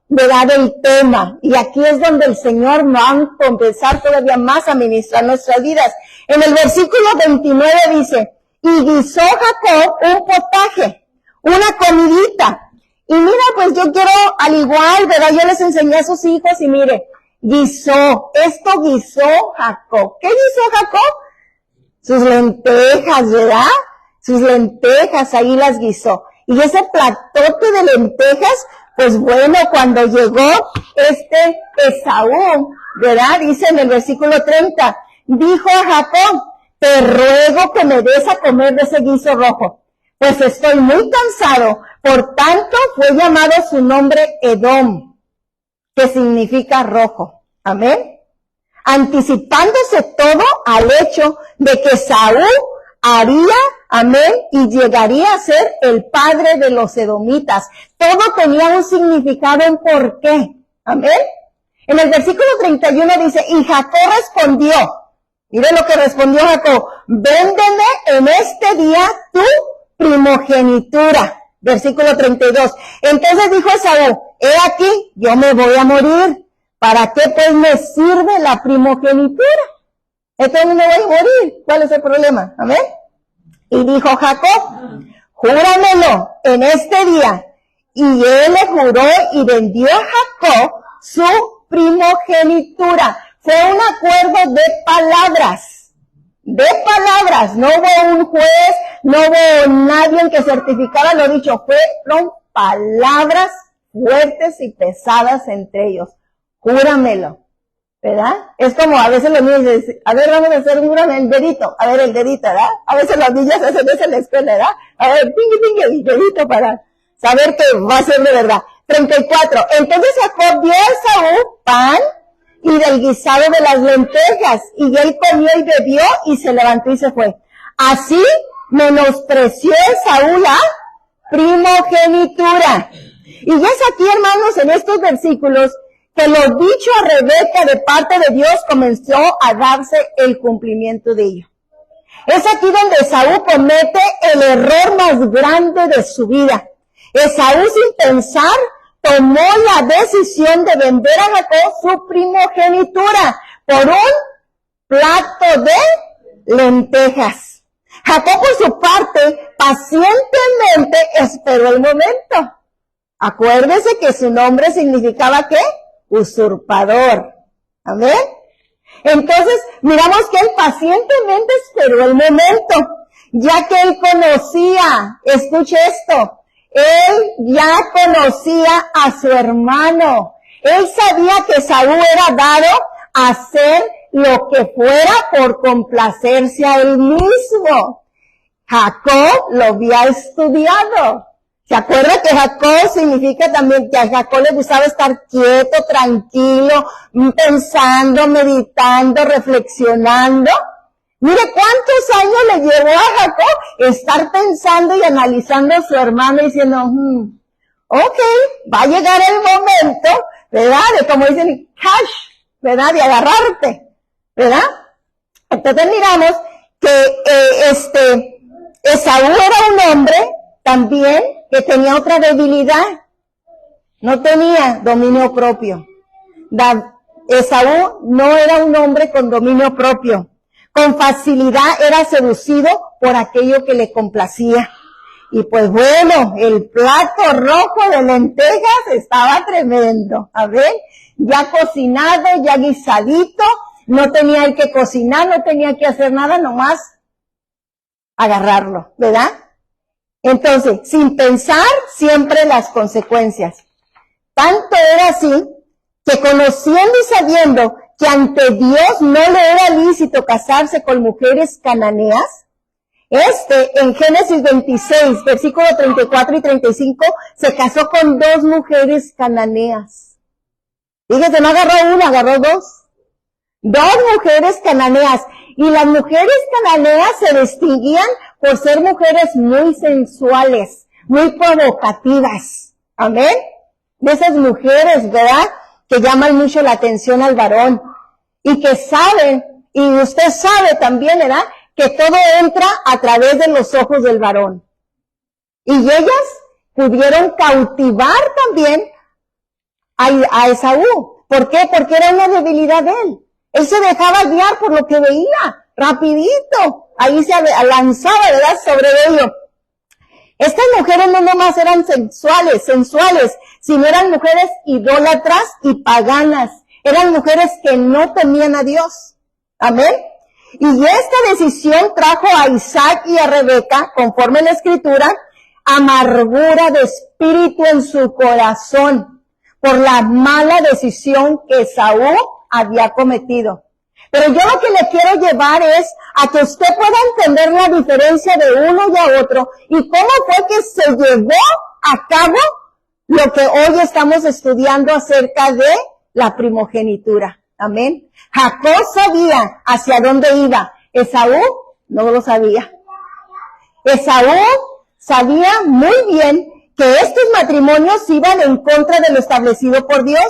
¿verdad?, del tema. Y aquí es donde el Señor nos va a empezar todavía más a ministrar nuestras vidas. En el versículo 29 dice, y guisó Jacob un potaje, una comidita. Y mira, pues yo quiero, al igual, ¿verdad?, yo les enseñé a sus hijos y mire, esto guisó Jacob. ¿Qué guisó Jacob? Sus lentejas, ¿verdad? Sus lentejas, ahí las guisó. Y ese platote de lentejas, pues bueno, cuando llegó Esaú, ¿verdad? Dice en el versículo 30, dijo a Jacob, te ruego que me des a comer de ese guiso rojo, pues estoy muy cansado. Por tanto, fue llamado su nombre Edom, que significa rojo. Amén. Anticipándose todo al hecho de que Saúl haría, amén, y llegaría a ser el padre de los edomitas. Todo tenía un significado en por qué, amén. En el versículo 31 dice, y Jacob respondió, mire lo que respondió Jacob, véndeme en este día tu primogenitura. Versículo 32. Entonces dijo Esaú, he aquí, yo me voy a morir. ¿Para qué pues me sirve la primogenitura? Entonces me voy a morir. ¿Cuál es el problema? Amén. Y dijo Jacob, júramelo en este día. Y él le juró y vendió a Jacob su primogenitura. Fue un acuerdo de palabras. No hubo un juez, no hubo nadie que certificara lo dicho. Fueron palabras fuertes y pesadas entre ellos. Júramelo, ¿verdad? Es como a veces los niños dicen, a ver, vamos a hacer un juramento, el dedito, a ver el dedito, ¿verdad? A veces los niños hacen eso en la escuela, ¿verdad? A ver, pingue, el dedito para saber que va a ser de verdad. 34. Entonces Jacob dio a Esaú pan y del guisado de las lentejas, y él comió y bebió y se levantó y se fue. Así menospreció Esaú la primogenitura. Y ya es aquí, hermanos, en estos versículos, que lo dicho a Rebeca de parte de Dios comenzó a darse el cumplimiento de ello. Es aquí donde Esaú comete el error más grande de su vida. Esaú, sin pensar, tomó la decisión de vender a Jacob su primogenitura por un plato de lentejas. Jacob, por su parte, pacientemente esperó el momento. Acuérdese que su nombre significaba ¿qué? Usurpador. Amén. Entonces, miramos que él pacientemente esperó el momento, ya que él conocía, escuche esto, él ya conocía a su hermano. Él sabía que Saúl era dado a hacer lo que fuera por complacerse a él mismo. Jacob lo había estudiado. ¿Se acuerda que Jacob significa también que a Jacob le gustaba estar quieto, tranquilo, pensando, meditando, reflexionando? Mire cuántos años le llevó a Jacob estar pensando y analizando a su hermano y diciendo, ok, va a llegar el momento, ¿verdad? De como dicen, cash, ¿verdad? De agarrarte, ¿verdad? Entonces miramos que Esaú era un hombre también que tenía otra debilidad. No tenía dominio propio. Esaú no era un hombre con dominio propio. Con facilidad era seducido por aquello que le complacía. Y pues bueno, el plato rojo de lentejas estaba tremendo. A ver, ya cocinado, ya guisadito, no tenía el que cocinar, no tenía que hacer nada, nomás agarrarlo, ¿verdad? Entonces, sin pensar siempre las consecuencias. Tanto era así que conociendo y sabiendo que ante Dios no le era lícito casarse con mujeres cananeas, en Génesis 26, versículo 34 y 35, se casó con 2 mujeres cananeas. Fíjese, no agarró una, agarró 2. 2 mujeres cananeas. Y las mujeres cananeas se distinguían por ser mujeres muy sensuales, muy provocativas. Amén. De esas mujeres, ¿verdad? Que llaman mucho la atención al varón. Y que saben, y usted sabe también, ¿verdad? Que todo entra a través de los ojos del varón. Y ellas pudieron cautivar también a Esaú. ¿Por qué? Porque era una debilidad de él. Él se dejaba guiar por lo que veía, rapidito. Ahí se lanzaba, ¿verdad?, sobre ello. Estas mujeres no nomás eran sensuales, sino eran mujeres idólatras y paganas. Eran mujeres que no temían a Dios. Amén. Y esta decisión trajo a Isaac y a Rebeca, conforme a la Escritura, amargura de espíritu en su corazón por la mala decisión que Saúl había cometido. Pero yo lo que le quiero llevar es a que usted pueda entender la diferencia de uno y a otro y cómo fue que se llevó a cabo lo que hoy estamos estudiando acerca de la primogenitura. Amén. Jacob sabía hacia dónde iba. Esaú no lo sabía. Esaú sabía muy bien que estos matrimonios iban en contra de lo establecido por Dios,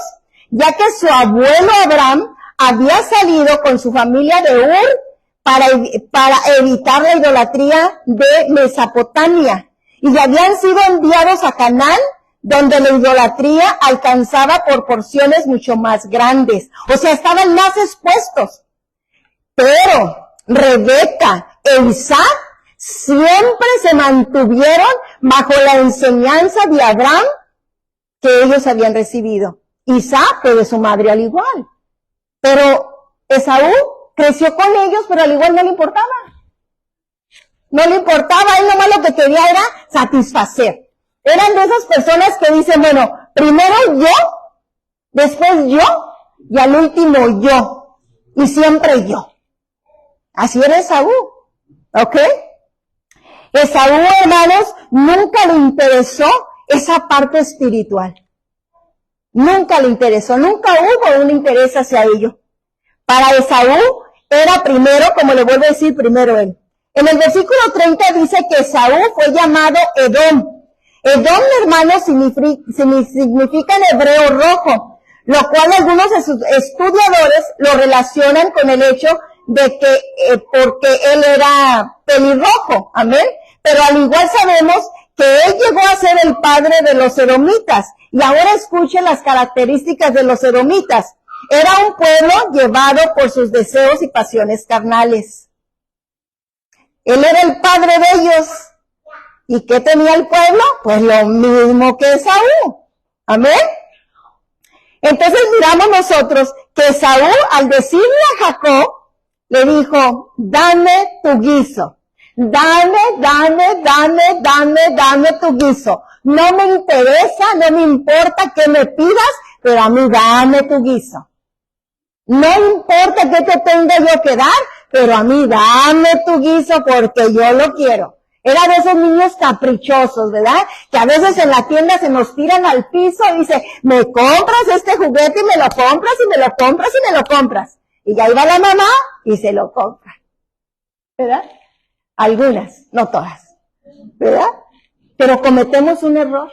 ya que su abuelo Abraham había salido con su familia de Ur para evitar la idolatría de Mesopotamia, y habían sido enviados a Canaán, donde la idolatría alcanzaba proporciones mucho más grandes. O sea, estaban más expuestos. Pero Rebeca e Isaac siempre se mantuvieron bajo la enseñanza de Abraham que ellos habían recibido. Isaac fue de su madre al igual. Pero Esaú creció con ellos, pero al igual no le importaba. No le importaba, él nomás lo que quería era satisfacer. Eran de esas personas que dicen, bueno, primero yo, después yo, y al último yo. Y siempre yo. Así era Esaú. ¿Ok? Esaú, hermanos, nunca le interesó esa parte espiritual. Nunca le interesó, nunca hubo un interés hacia ello. Para Esaú era primero, como le vuelvo a decir, primero él. En el versículo 30 dice que Esaú fue llamado Edom. Edom, hermanos, significa en hebreo rojo, lo cual algunos estudiadores lo relacionan con el hecho de que porque él era pelirrojo, amén. Pero al igual sabemos que él llegó a ser el padre de los edomitas. Y ahora escuchen las características de los edomitas. Era un pueblo llevado por sus deseos y pasiones carnales. Él era el padre de ellos. ¿Y qué tenía el pueblo? Pues lo mismo que Esaú. Amén. Entonces miramos nosotros que Esaú, al decirle a Jacob, le dijo, dame tu guiso. Dame tu guiso. No me interesa, no me importa que me pidas, pero a mí dame tu guiso. No importa que te tenga yo que dar, pero a mí dame tu guiso porque yo lo quiero. Era de esos niños caprichosos, ¿verdad? Que a veces en la tienda se nos tiran al piso y dice, me compras este juguete y me lo compras y me lo compras y me lo compras. Y ya iba la mamá y se lo compra. ¿Verdad? Algunas, no todas. ¿Verdad? Pero cometemos un error.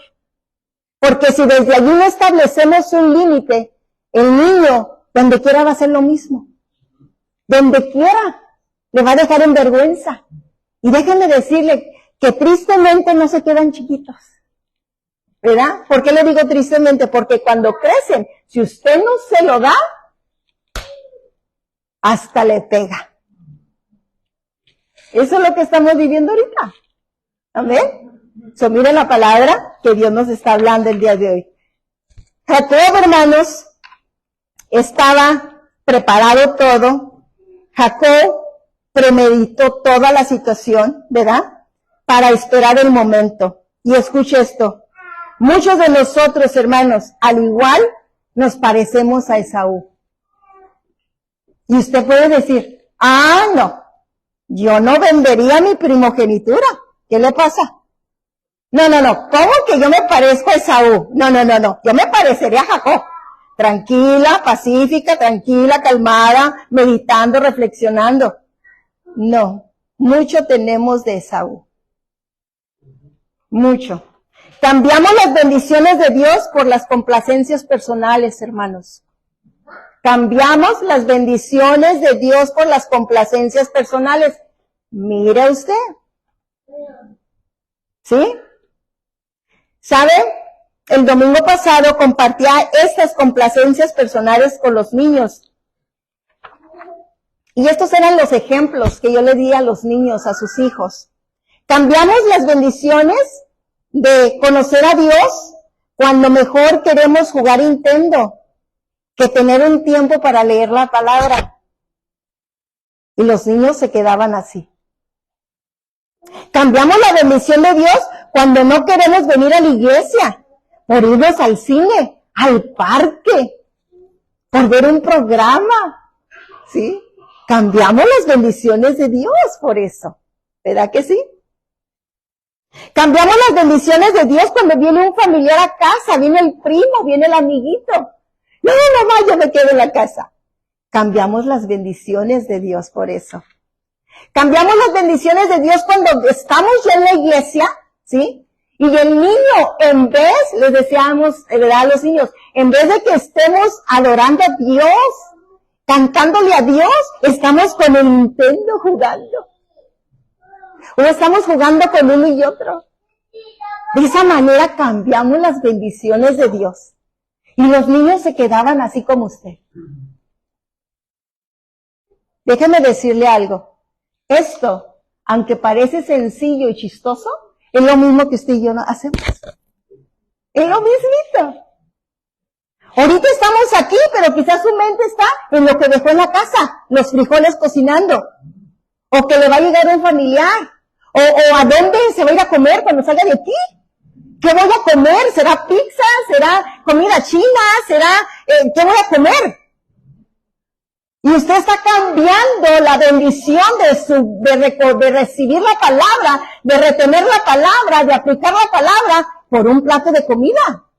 Porque si desde allí no establecemos un límite, el niño, donde quiera va a hacer lo mismo. Donde quiera, le va a dejar en vergüenza. Y déjenme decirle que tristemente no se quedan chiquitos. ¿Verdad? ¿Por qué le digo tristemente? Porque cuando crecen, si usted no se lo da, hasta le pega. Eso es lo que estamos viviendo ahorita. Amén. Miren la palabra que Dios nos está hablando el día de hoy. Jacob, hermanos, estaba preparado todo. Jacob premeditó toda la situación, ¿verdad? Para esperar el momento. Y escuche esto. Muchos de nosotros, hermanos, al igual, nos parecemos a Esaú. Y usted puede decir, no, yo no vendería mi primogenitura. ¿Qué le pasa? No, ¿cómo que yo me parezco a Esaú? No, yo me parecería a Jacob. Tranquila, pacífica, tranquila, calmada, meditando, reflexionando. No, mucho tenemos de Esaú. Mucho. Cambiamos las bendiciones de Dios por las complacencias personales, hermanos. Cambiamos las bendiciones de Dios por las complacencias personales. Mire usted. ¿Sí? ¿Sabe? El domingo pasado compartía estas complacencias personales con los niños. Y estos eran los ejemplos que yo le di a los niños, a sus hijos. Cambiamos las bendiciones de conocer a Dios cuando mejor queremos jugar Nintendo que tener un tiempo para leer la palabra. Y los niños se quedaban así. Cambiamos la bendición de Dios cuando no queremos venir a la iglesia, por irnos al cine, al parque, por ver un programa. ¿Sí? Cambiamos las bendiciones de Dios por eso. ¿Verdad que sí? Cambiamos las bendiciones de Dios cuando viene un familiar a casa, viene el primo, viene el amiguito. No, mamá, yo me quedo en la casa. Cambiamos las bendiciones de Dios por eso. Cambiamos las bendiciones de Dios cuando estamos ya en la iglesia, ¿sí? Y el niño, en vez, les deseamos, ¿verdad? A los niños, en vez de que estemos adorando a Dios, cantándole a Dios, estamos con el Nintendo jugando. O estamos jugando con uno y otro. De esa manera cambiamos las bendiciones de Dios. Y los niños se quedaban así como usted. Déjeme decirle algo. Esto, aunque parece sencillo y chistoso, es lo mismo que usted y yo hacemos. Es lo mismito. Ahorita estamos aquí, pero quizás su mente está en lo que dejó en la casa, los frijoles cocinando. O que le va a llegar un familiar. O a dónde se va a ir a comer cuando salga de aquí. ¿Qué voy a comer? ¿Será pizza? ¿Será comida china? ¿Será qué voy a comer? Y usted está cambiando la bendición de recibir la palabra, de retener la palabra, de aplicar la palabra por un plato de comida.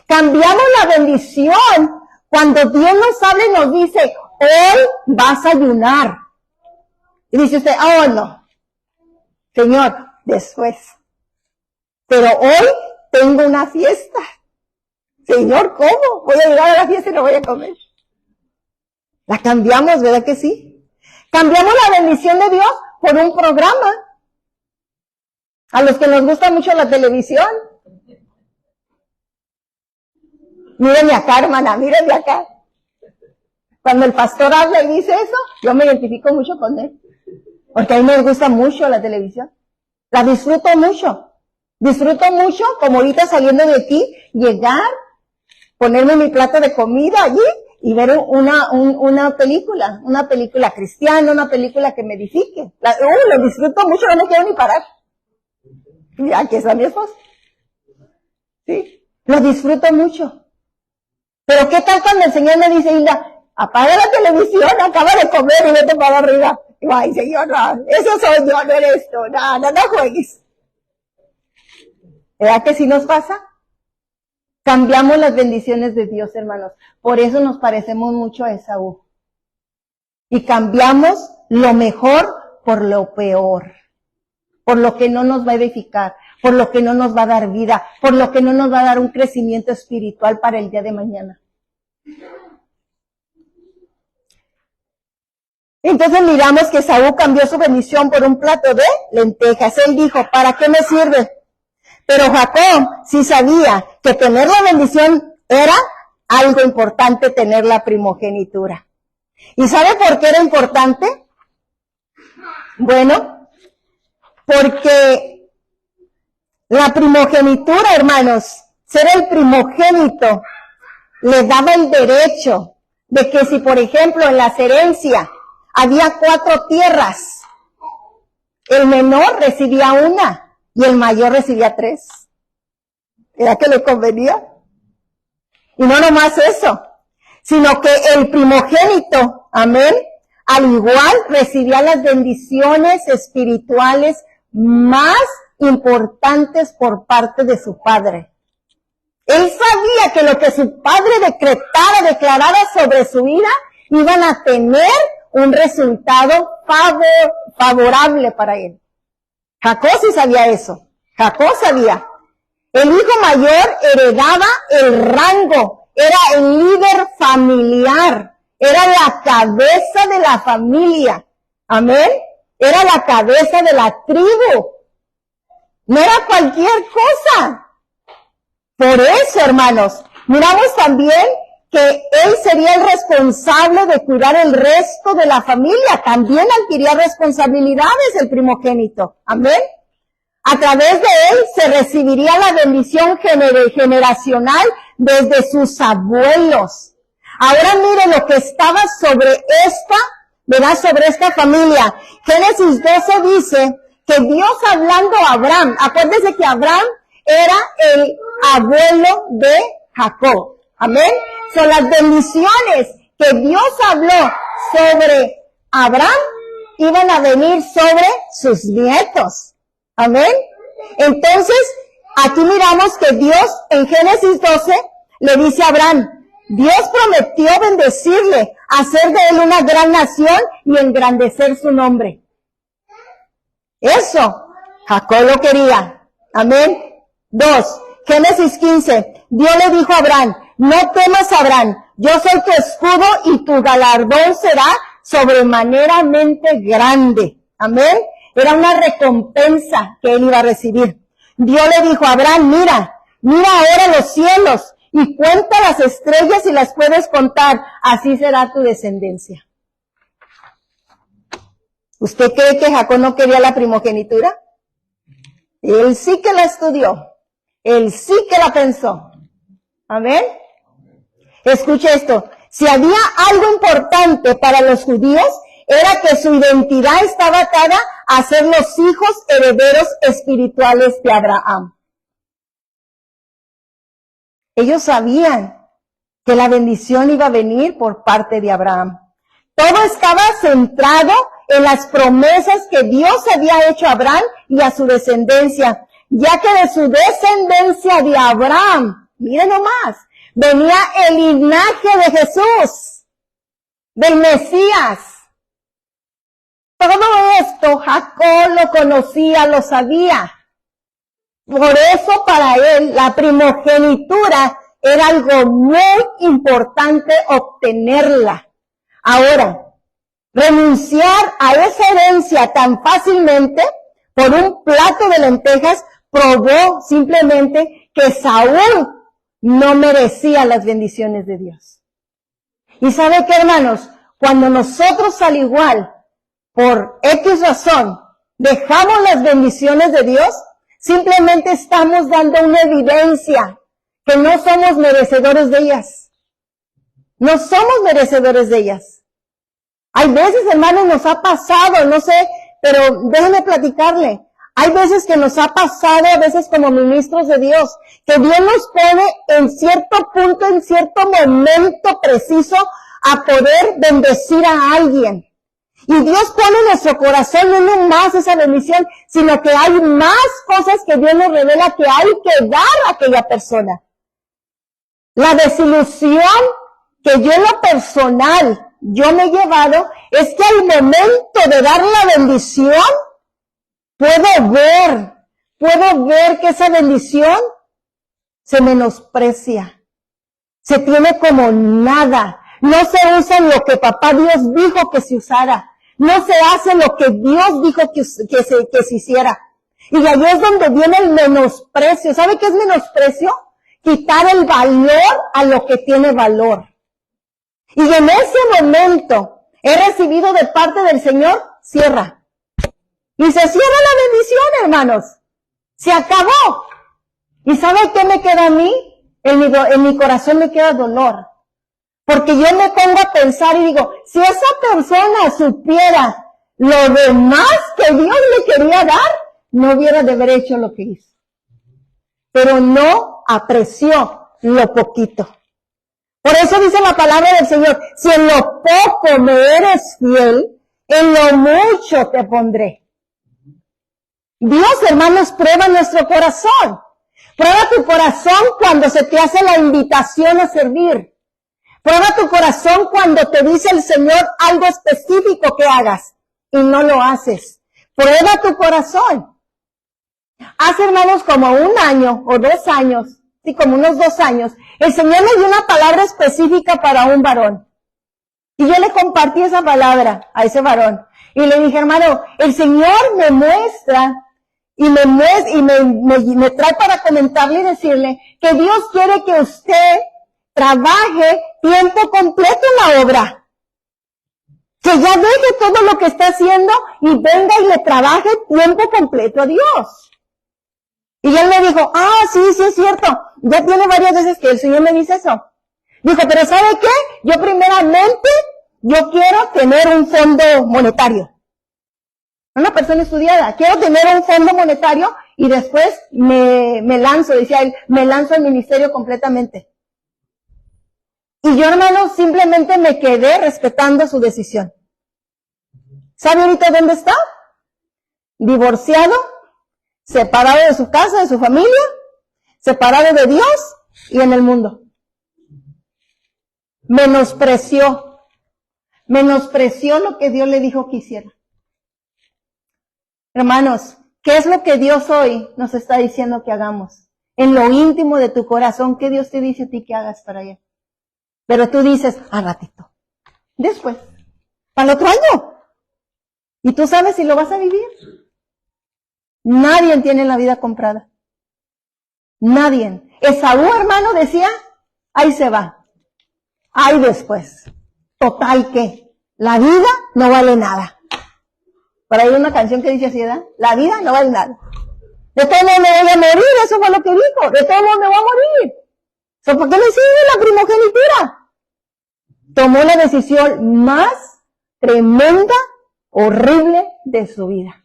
Cambiamos la bendición cuando Dios nos habla y nos dice, hoy vas a ayunar. Y dice usted, oh no, Señor, después. Pero hoy tengo una fiesta. Señor, ¿cómo? Voy a llegar a la fiesta y no voy a comer. La cambiamos, ¿verdad que sí? Cambiamos la bendición de Dios por un programa. A los que nos gusta mucho la televisión. Mírenme acá, hermana, mírenme acá. Cuando el pastor habla y dice eso, yo me identifico mucho con él. Porque a mí me gusta mucho la televisión. La disfruto mucho. Disfruto mucho, como ahorita saliendo de aquí, llegar, ponerme mi plato de comida allí y ver una película cristiana, una película que me edifique. Lo disfruto mucho, no me quiero ni parar. Y aquí está mi esposo. Sí, lo disfruto mucho. Pero ¿qué tal cuando el Señor me dice, Hilda, apaga la televisión, acaba de comer y vete para arriba? Y ay, Señor, no, eso soy yo, no eres tú, no juegues. ¿Verdad que sí nos pasa? Cambiamos las bendiciones de Dios, hermanos. Por eso nos parecemos mucho a Esaú. Y cambiamos lo mejor por lo peor. Por lo que no nos va a edificar. Por lo que no nos va a dar vida. Por lo que no nos va a dar un crecimiento espiritual para el día de mañana. Entonces miramos que Esaú cambió su bendición por un plato de lentejas. Él dijo, ¿para qué me sirve? Pero Jacob sí sabía que tener la bendición era algo importante, tener la primogenitura. ¿Y sabe por qué era importante? Bueno, porque la primogenitura, hermanos, ser el primogénito, le daba el derecho de que si, por ejemplo, en las herencias había 4 tierras, el menor recibía 1. Y el mayor recibía 3. ¿Era que le convenía? Y no nomás eso, sino que el primogénito, amén, al igual recibía las bendiciones espirituales más importantes por parte de su padre. Él sabía que lo que su padre declarara sobre su vida, iban a tener un resultado favorable para él. Jacob sí sabía eso. Jacob sabía. El hijo mayor heredaba el rango, era el líder familiar, era la cabeza de la familia. Amén. Era la cabeza de la tribu. No era cualquier cosa. Por eso, hermanos, miramos también que él sería el responsable de cuidar el resto de la familia. También adquiría responsabilidades el primogénito. Amén. A través de él se recibiría la bendición generacional desde sus abuelos. Ahora mire lo que estaba sobre esta familia. Génesis 12 dice que Dios hablando a Abraham, acuérdense que Abraham era el abuelo de Jacob. Amén. Son las bendiciones que Dios habló sobre Abraham iban a venir sobre sus nietos. Amén. Entonces, aquí miramos que Dios en Génesis 12 le dice a Abraham, Dios prometió bendecirle, hacer de él una gran nación y engrandecer su nombre. Eso, Jacob lo quería. Amén. 2, Génesis 15. Dios le dijo a Abraham, no temas, Abraham, yo soy tu escudo y tu galardón será sobremaneramente grande. Amén. Era una recompensa que él iba a recibir. Dios le dijo a Abraham, mira ahora los cielos y cuenta las estrellas si las puedes contar, así será tu descendencia. ¿Usted cree que Jacob no quería la primogenitura? Él sí que la estudió, él sí que la pensó. Amén. Escuche esto, si había algo importante para los judíos, era que su identidad estaba atada a ser los hijos herederos espirituales de Abraham. Ellos sabían que la bendición iba a venir por parte de Abraham. Todo estaba centrado en las promesas que Dios había hecho a Abraham y a su descendencia, ya que de su descendencia de Abraham, miren nomás, venía el linaje de Jesús, del Mesías. Todo esto Jacob lo conocía, lo sabía. Por eso para él la primogenitura era algo muy importante obtenerla. Ahora, renunciar a esa herencia tan fácilmente por un plato de lentejas probó simplemente que Saúl no merecía las bendiciones de Dios. Y ¿sabe qué, hermanos? Cuando nosotros al igual, por X razón, dejamos las bendiciones de Dios, simplemente estamos dando una evidencia que no somos merecedores de ellas. No somos merecedores de ellas. Hay veces, hermanos, nos ha pasado, no sé, pero déjenme platicarle. Hay veces que nos ha pasado, a veces como ministros de Dios, que Dios nos pone en cierto punto, en cierto momento preciso, a poder bendecir a alguien. Y Dios pone en nuestro corazón no más esa bendición, sino que hay más cosas que Dios nos revela que hay que dar a aquella persona. La desilusión que yo en lo personal, yo me he llevado, es que al momento de dar la bendición, puedo ver que esa bendición se menosprecia, se tiene como nada, no se usa en lo que papá Dios dijo que se usara, no se hace lo que Dios dijo que se hiciera. Y ahí es donde viene el menosprecio. ¿Sabe qué es menosprecio? Quitar el valor a lo que tiene valor. Y en ese momento he recibido de parte del Señor, cierra. Y se cierra la bendición, hermanos. Se acabó. ¿Y sabe qué me queda a mí? En mi corazón me queda dolor. Porque yo me pongo a pensar y digo, si esa persona supiera lo demás que Dios le quería dar, no hubiera de haber hecho lo que hizo. Pero no apreció lo poquito. Por eso dice la palabra del Señor, si en lo poco me eres fiel, en lo mucho te pondré. Dios, hermanos, prueba nuestro corazón. Prueba tu corazón cuando se te hace la invitación a servir. Prueba tu corazón cuando te dice el Señor algo específico que hagas y no lo haces. Prueba tu corazón. Hace, hermanos, como 1 año o 2 años, sí, como unos 2 años, el Señor me dio una palabra específica para un varón. Y yo le compartí esa palabra a ese varón. Y le dije, hermano, el Señor me muestra y me trae para comentarle y decirle que Dios quiere que usted trabaje tiempo completo en la obra. Que ya deje todo lo que está haciendo y venga y le trabaje tiempo completo a Dios. Y él me dijo, sí es cierto. Ya tiene varias veces que el Señor me dice eso. Dijo, pero ¿sabe qué? Yo primeramente, yo quiero tener un fondo monetario. Una persona estudiada, quiero tener un fondo monetario y después me lanzo, decía él, me lanzo al ministerio completamente. Y yo, hermano, simplemente me quedé respetando su decisión. ¿Sabe ahorita dónde está? Divorciado, separado de su casa, de su familia, separado de Dios y en el mundo. Menospreció lo que Dios le dijo que hiciera. Hermanos, ¿qué es lo que Dios hoy nos está diciendo que hagamos? En lo íntimo de tu corazón, ¿qué Dios te dice a ti que hagas para allá? Pero tú dices, al ratito, después, para el otro año. Y tú sabes si lo vas a vivir. Nadie tiene la vida comprada. Nadie. Esaú, hermano, decía, ahí se va. Ahí después. Total que la vida no vale nada. Por ahí hay una canción que dice así, ¿verdad? La vida no vale nada. De todo modo me voy a morir, eso fue lo que dijo. De todo modo me voy a morir. ¿Por qué me sigue la primogenitura? Tomó la decisión más tremenda, horrible de su vida.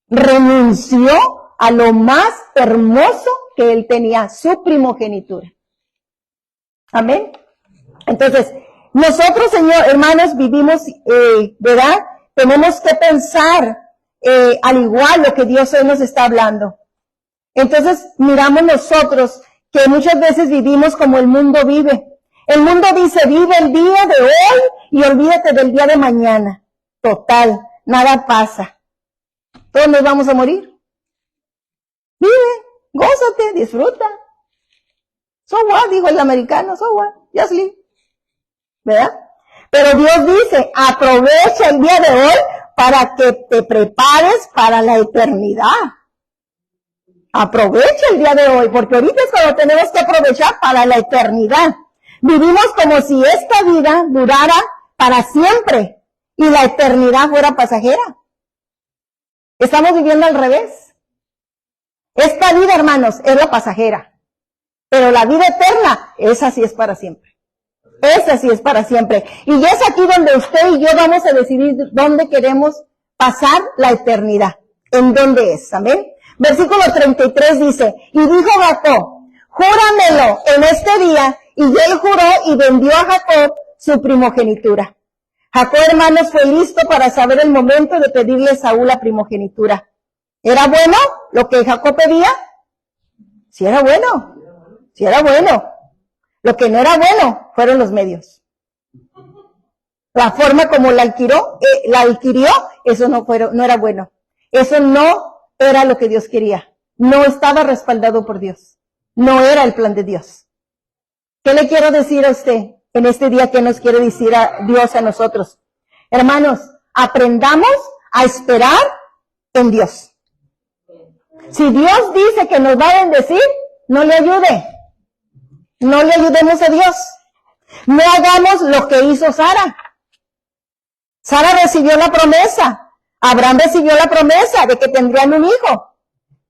Renunció a lo más hermoso que él tenía, su primogenitura. Amén. Entonces, nosotros, hermanos, vivimos, ¿verdad? Tenemos que pensar al igual lo que Dios hoy nos está hablando. Entonces, miramos nosotros que muchas veces vivimos como el mundo vive. El mundo dice, vive el día de hoy y olvídate del día de mañana. Total, nada pasa. Todos nos vamos a morir. Vive, gózate, disfruta. So what, dijo el americano, so what, just live. ¿Verdad? Pero Dios dice, aprovecha el día de hoy para que te prepares para la eternidad. Aprovecha el día de hoy, porque ahorita es cuando tenemos que aprovechar para la eternidad. Vivimos como si esta vida durara para siempre y la eternidad fuera pasajera. Estamos viviendo al revés. Esta vida, hermanos, es la pasajera, pero la vida eterna, esa sí es para siempre. Esa sí es para siempre. Y es aquí donde usted y yo vamos a decidir dónde queremos pasar la eternidad. ¿En dónde es? Amén. Versículo 33 dice, y dijo Jacob, júramelo en este día, y él juró y vendió a Jacob su primogenitura. Jacob, hermanos, fue listo para saber el momento de pedirle a Saúl la primogenitura. ¿Era bueno lo que Jacob pedía? Sí era bueno. Sí era bueno. Lo que no era bueno fueron los medios. La forma como la adquirió, eso no era bueno. Eso no era lo que Dios quería. No estaba respaldado por Dios. No era el plan de Dios. ¿Qué le quiero decir a usted en este día que nos quiere decir a Dios a nosotros? Hermanos, aprendamos a esperar en Dios. Si Dios dice que nos va a bendecir, no le ayude. No le ayudemos a Dios. No hagamos lo que hizo Sara. Sara recibió la promesa. Abraham recibió la promesa de que tendrían un hijo.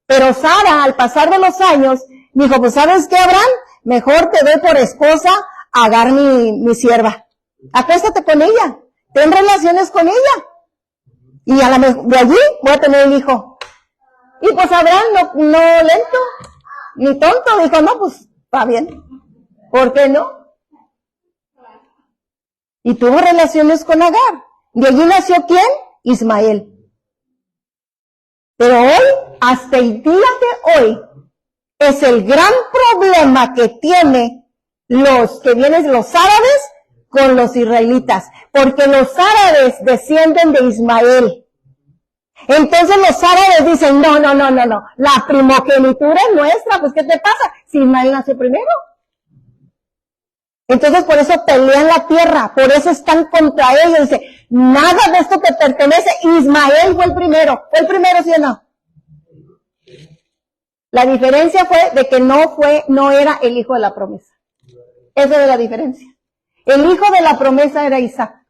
Pero Sara, al pasar de los años, dijo, pues ¿sabes qué, Abraham? Mejor te doy por esposa a Agar, mi sierva. Acuéstate con ella. Ten relaciones con ella. Y de allí voy a tener un hijo. Y pues Abraham no lento, ni tonto, dijo, no, pues está bien. ¿Por qué no? Y tuvo relaciones con Agar. De allí nació ¿quién? Ismael. Pero hoy, hasta el día de hoy, es el gran problema que tiene los árabes con los israelitas. Porque los árabes descienden de Ismael. Entonces los árabes dicen, no, la primogenitura es nuestra, pues ¿qué te pasa? Si Ismael nació primero. Entonces por eso pelean la tierra, por eso están contra ellos. Dice, nada de esto te pertenece, Ismael fue el primero, ¿sí o no? La diferencia fue de que no era el hijo de la promesa. Esa es la diferencia. El hijo de la promesa era Isaac.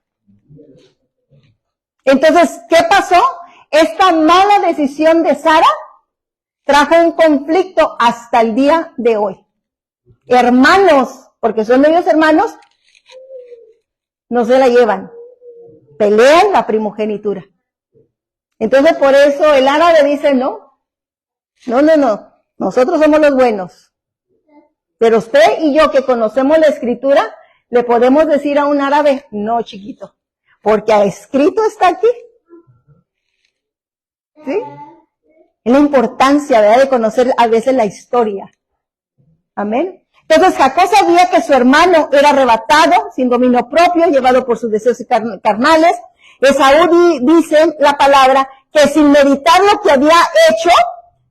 Entonces, ¿qué pasó? Esta mala decisión de Sara trajo un conflicto hasta el día de hoy. Hermanos, porque son medios hermanos, no se la llevan. Pelean la primogenitura. Entonces, por eso el árabe dice, no, nosotros somos los buenos. Pero usted y yo que conocemos la escritura, le podemos decir a un árabe, no, chiquito, porque escrito está aquí. ¿Sí? Es la importancia, ¿verdad?, de conocer a veces la historia. Amén. Entonces Jacob sabía que su hermano era arrebatado, sin dominio propio, llevado por sus deseos carnales. Esaú dice la palabra que sin meditar lo que había hecho,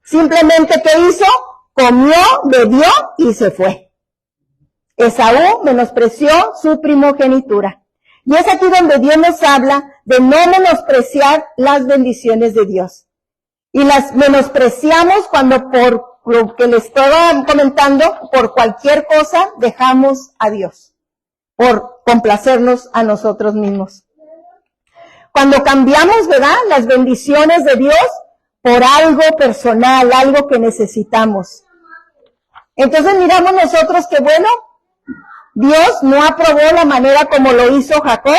simplemente ¿qué hizo? Comió, bebió y se fue. Esaú menospreció su primogenitura. Y es aquí donde Dios nos habla de no menospreciar las bendiciones de Dios. Y las menospreciamos cuando por lo que les estaba comentando, por cualquier cosa dejamos a Dios, por complacernos a nosotros mismos. Cuando cambiamos, ¿verdad?, las bendiciones de Dios por algo personal, algo que necesitamos. Entonces miramos nosotros que, bueno, Dios no aprobó la manera como lo hizo Jacob,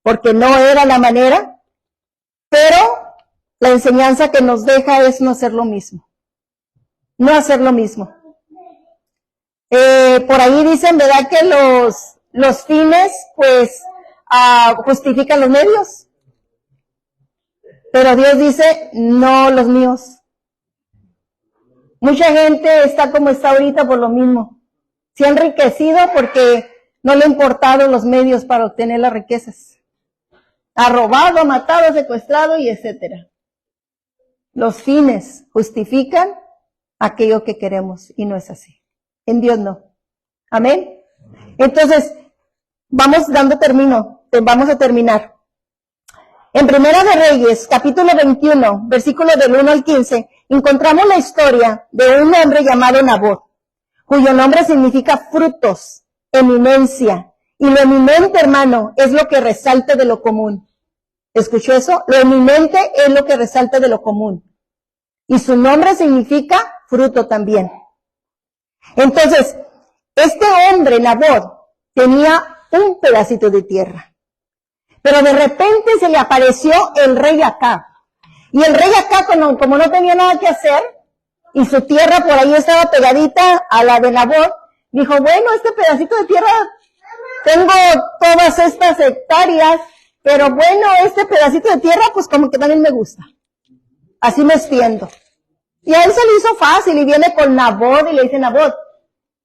porque no era la manera, pero la enseñanza que nos deja es no hacer lo mismo. No hacer lo mismo. Por ahí dicen, ¿verdad?, que los fines, pues, justifican los medios. Pero Dios dice, no los míos. Mucha gente está como está ahorita por lo mismo. Se ha enriquecido porque no le han importado los medios para obtener las riquezas. Ha robado, matado, secuestrado y etcétera. Los fines justifican aquello que queremos y no es así. En Dios no. Amén. Entonces, vamos a terminar. En Primera de Reyes, capítulo 21, versículo del 1 al 15, encontramos la historia de un hombre llamado Nabot, cuyo nombre significa frutos, eminencia. Y lo eminente, hermano, es lo que resalta de lo común. ¿Escuchó eso? Lo eminente es lo que resalta de lo común. Y su nombre significa fruto también. Entonces, este hombre, Nabot, tenía un pedacito de tierra. Pero de repente se le apareció el rey Acab. Y el rey Acab, como no tenía nada que hacer, y su tierra por ahí estaba pegadita a la de Nabot, dijo, bueno, este pedacito de tierra, tengo todas estas hectáreas, pero bueno, este pedacito de tierra, pues como que también me gusta. Así me extiendo. Y a él se le hizo fácil, y viene con Nabot y le dice, Nabot,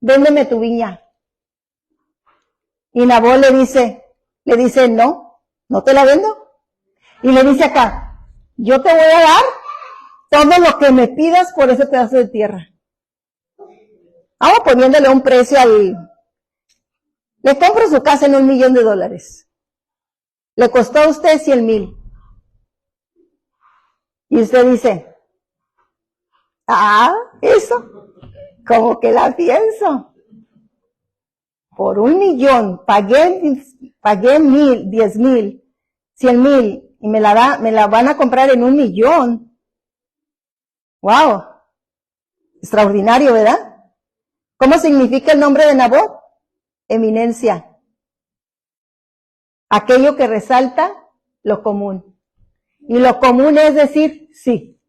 véndeme tu viña. Y Nabot le dice, no te la vendo. Y le dice acá, yo te voy a dar todo lo que me pidas por ese pedazo de tierra. Vamos poniéndole un precio le compro su casa en $1,000,000. Le costó a usted 100,000. Y usted dice, eso, como que la pienso. Por 1,000,000, pagué 1,000, 10,000, 100,000, y me la van a comprar en 1,000,000. ¡Wow! Extraordinario, ¿verdad? ¿Cómo significa el nombre de Nabot? Eminencia. Aquello que resalta lo común. Y lo común es decir, sí.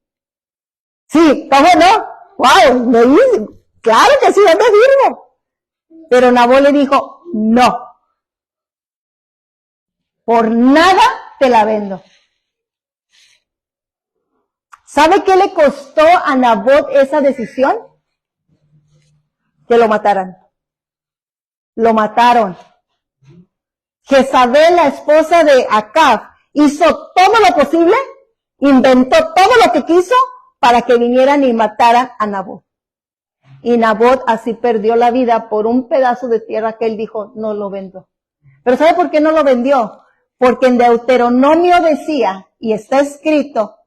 Sí, ¿cómo no? ¡Wow! Me dice, claro que sí, yo me firmo. Pero Nabot le dijo, no. Por nada te la vendo. ¿Sabe qué le costó a Nabot esa decisión? Que lo mataran. Lo mataron. Jezabel, la esposa de Acab, hizo todo lo posible, inventó todo lo que quiso para que vinieran y mataran a Nabot. Y Nabot así perdió la vida por un pedazo de tierra que él dijo, no lo vendo. Pero ¿sabe por qué no lo vendió? Porque en Deuteronomio decía, y está escrito,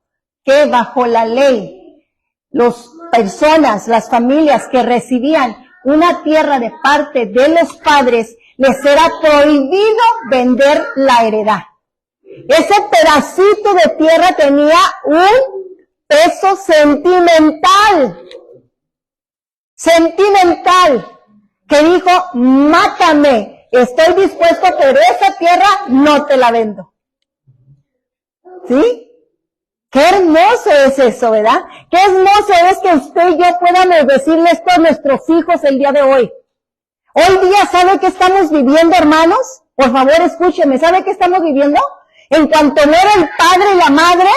que bajo la ley, las personas, las familias que recibían una tierra de parte de los padres, les era prohibido vender la heredad. Ese pedacito de tierra tenía un peso sentimental, que dijo, mátame, estoy dispuesto, pero esa tierra no te la vendo. ¿Sí? Qué hermoso es eso, ¿verdad? Qué hermoso es que usted y yo podamos decirle esto a nuestros hijos el día de hoy. Hoy día, ¿sabe qué estamos viviendo, hermanos? Por favor, escúcheme, ¿sabe qué estamos viviendo? En cuanto muere el padre y la madre,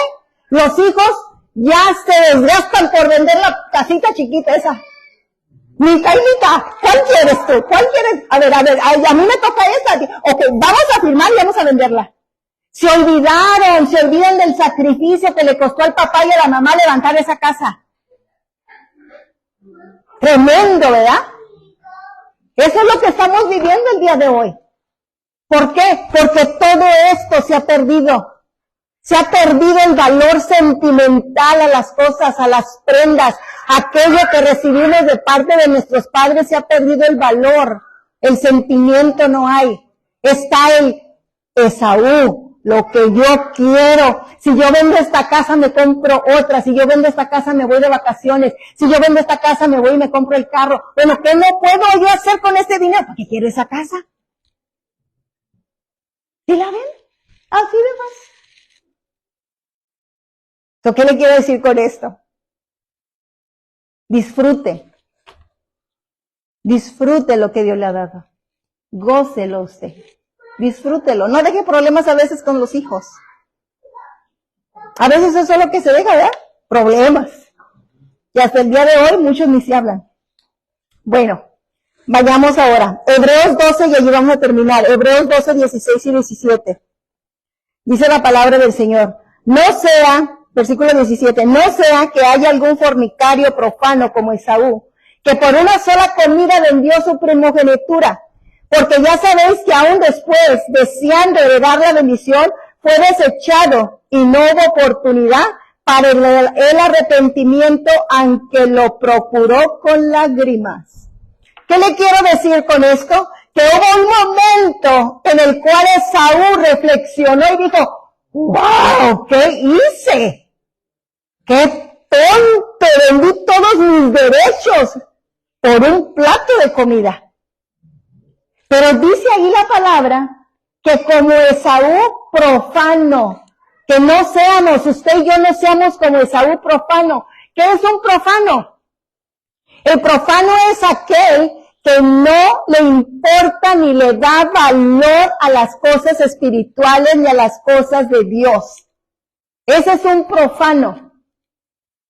los hijos ya se desgastan por vender la casita chiquita esa. Mica, ¿cuál quieres tú? ¿Cuál quieres? A ver, a mí me toca esta. Ok, vamos a firmar y vamos a venderla. Se olvidan del sacrificio que le costó al papá y a la mamá levantar esa casa. Tremendo, ¿verdad? Eso es lo que estamos viviendo el día de hoy. ¿Por qué? Porque todo esto se ha perdido. Se ha perdido el valor sentimental a las cosas, a las prendas. Aquello que recibimos de parte de nuestros padres se ha perdido el valor. El sentimiento no hay. Está el Esaú, lo que yo quiero. Si yo vendo esta casa me compro otra. Si yo vendo esta casa me voy de vacaciones. Si yo vendo esta casa me voy y me compro el carro. Bueno, ¿qué no puedo yo hacer con ese dinero? ¿Para qué quiero esa casa? ¿Sí la ven? Así de fácil. ¿Qué le quiero decir con esto? Disfrute lo que Dios le ha dado. Gócelo usted. Disfrútelo. No deje problemas a veces con los hijos. A veces eso es lo que se deja, ¿verdad? Problemas. Y hasta el día de hoy muchos ni se hablan. Bueno, vayamos ahora. Hebreos 12, y allí vamos a terminar. Hebreos 12, 16 y 17. Dice la palabra del Señor. No sea, versículo 17, no sea que haya algún fornicario profano como Esaú, que por una sola comida vendió su primogenitura, porque ya sabéis que aún después, deseando heredar la bendición, fue desechado y no hubo oportunidad para el arrepentimiento, aunque lo procuró con lágrimas. ¿Qué le quiero decir con esto? Que hubo un momento en el cual Esaú reflexionó y dijo, ¡wow! ¿Qué hice? ¡Qué tonto! Vendí todos mis derechos por un plato de comida. Pero dice ahí la palabra que como Esaú profano, que no seamos, usted y yo no seamos como Esaú profano. ¿Qué es un profano? El profano es aquel que no le importa ni le da valor a las cosas espirituales ni a las cosas de Dios. Ese es un profano.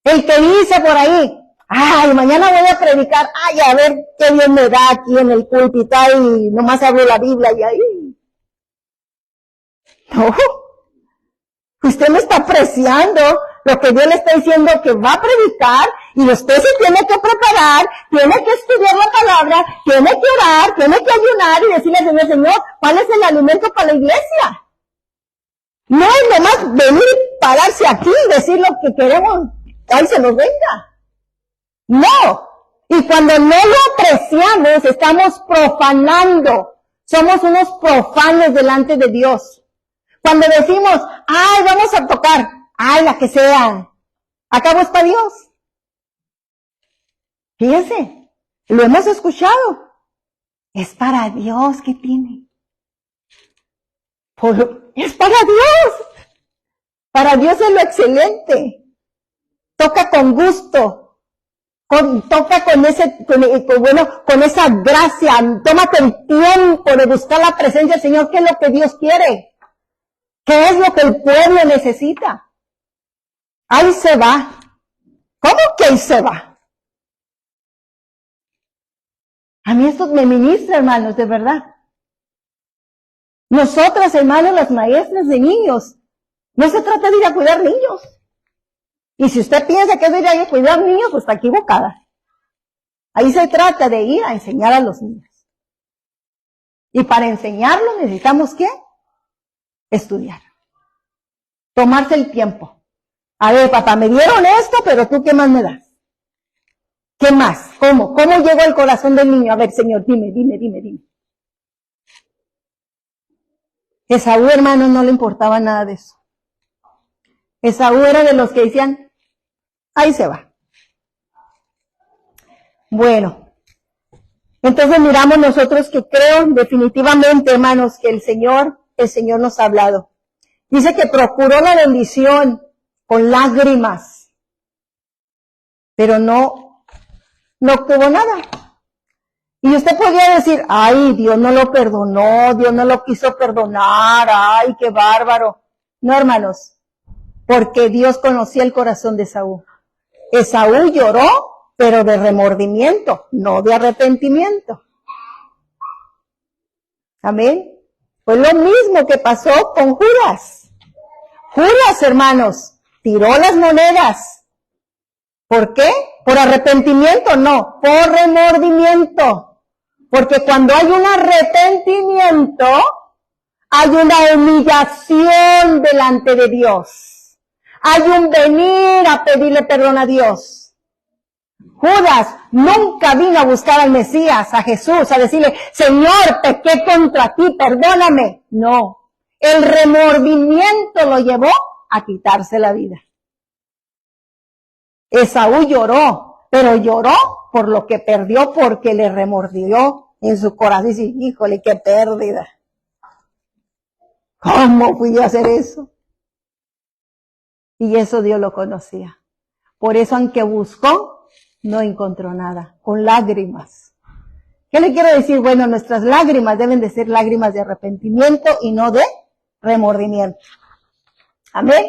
El que dice por ahí, ay, mañana voy a predicar, ay, a ver qué bien me da aquí en el púlpito y nomás abro la Biblia y ahí. No, usted no está apreciando lo que Dios le está diciendo que va a predicar, y usted se tiene que preparar, tiene que estudiar la palabra, tiene que orar, tiene que ayunar y decirle al Señor, Señor, ¿cuál es el alimento para la iglesia? No es nomás venir, pararse aquí y decir lo que queremos, ahí se nos venga. No. Y cuando no lo apreciamos, estamos profanando. Somos unos profanos delante de Dios. Cuando decimos, ay, vamos a tocar, ay, la que sea, acabo es para Dios. Fíjense, lo hemos escuchado. Es para Dios, ¿qué tiene? Es para Dios. Para Dios es lo excelente. Toca con gusto. Toca con esa gracia. Tómate el tiempo de buscar la presencia del Señor. ¿Qué es lo que Dios quiere? ¿Qué es lo que el pueblo necesita? Ahí se va. ¿Cómo que ahí se va? A mí esto me ministra, hermanos, de verdad. Nosotras, hermanos, las maestras de niños, no se trata de ir a cuidar niños. Y si usted piensa que es de ir a cuidar niños, pues está equivocada. Ahí se trata de ir a enseñar a los niños. Y para enseñarlos necesitamos, ¿qué? Estudiar. Tomarse el tiempo. A ver, papá, me dieron esto, pero tú, ¿qué más me das? ¿Qué más? ¿Cómo? ¿Cómo llegó al corazón del niño? A ver, Señor, dime. Esaú, hermanos, no le importaba nada de eso. Esaú era de los que decían, ahí se va. Bueno, entonces miramos nosotros que creo definitivamente, hermanos, que el Señor nos ha hablado. Dice que procuró la bendición con lágrimas, pero no obtuvo nada. Y usted podría decir, ay, Dios no lo perdonó, Dios no lo quiso perdonar, ay, qué bárbaro. No, hermanos, porque Dios conocía el corazón de Esaú. Esaú lloró, pero de remordimiento, no de arrepentimiento. Amén. Fue lo mismo que pasó con Judas. Judas, hermanos, tiró las monedas. ¿Por qué? ¿Por arrepentimiento? No, por remordimiento. Porque cuando hay un arrepentimiento, hay una humillación delante de Dios. Hay un venir a pedirle perdón a Dios. Judas nunca vino a buscar al Mesías, a Jesús, a decirle, Señor, pequé contra ti, perdóname. No, el remordimiento lo llevó a quitarse la vida. Esaú lloró, pero lloró por lo que perdió, porque le remordió en su corazón. Y dice, híjole, qué pérdida. ¿Cómo fui yo a hacer eso? Y eso Dios lo conocía. Por eso, aunque buscó, no encontró nada, con lágrimas. ¿Qué le quiero decir? Bueno, nuestras lágrimas deben de ser lágrimas de arrepentimiento y no de remordimiento. Amén.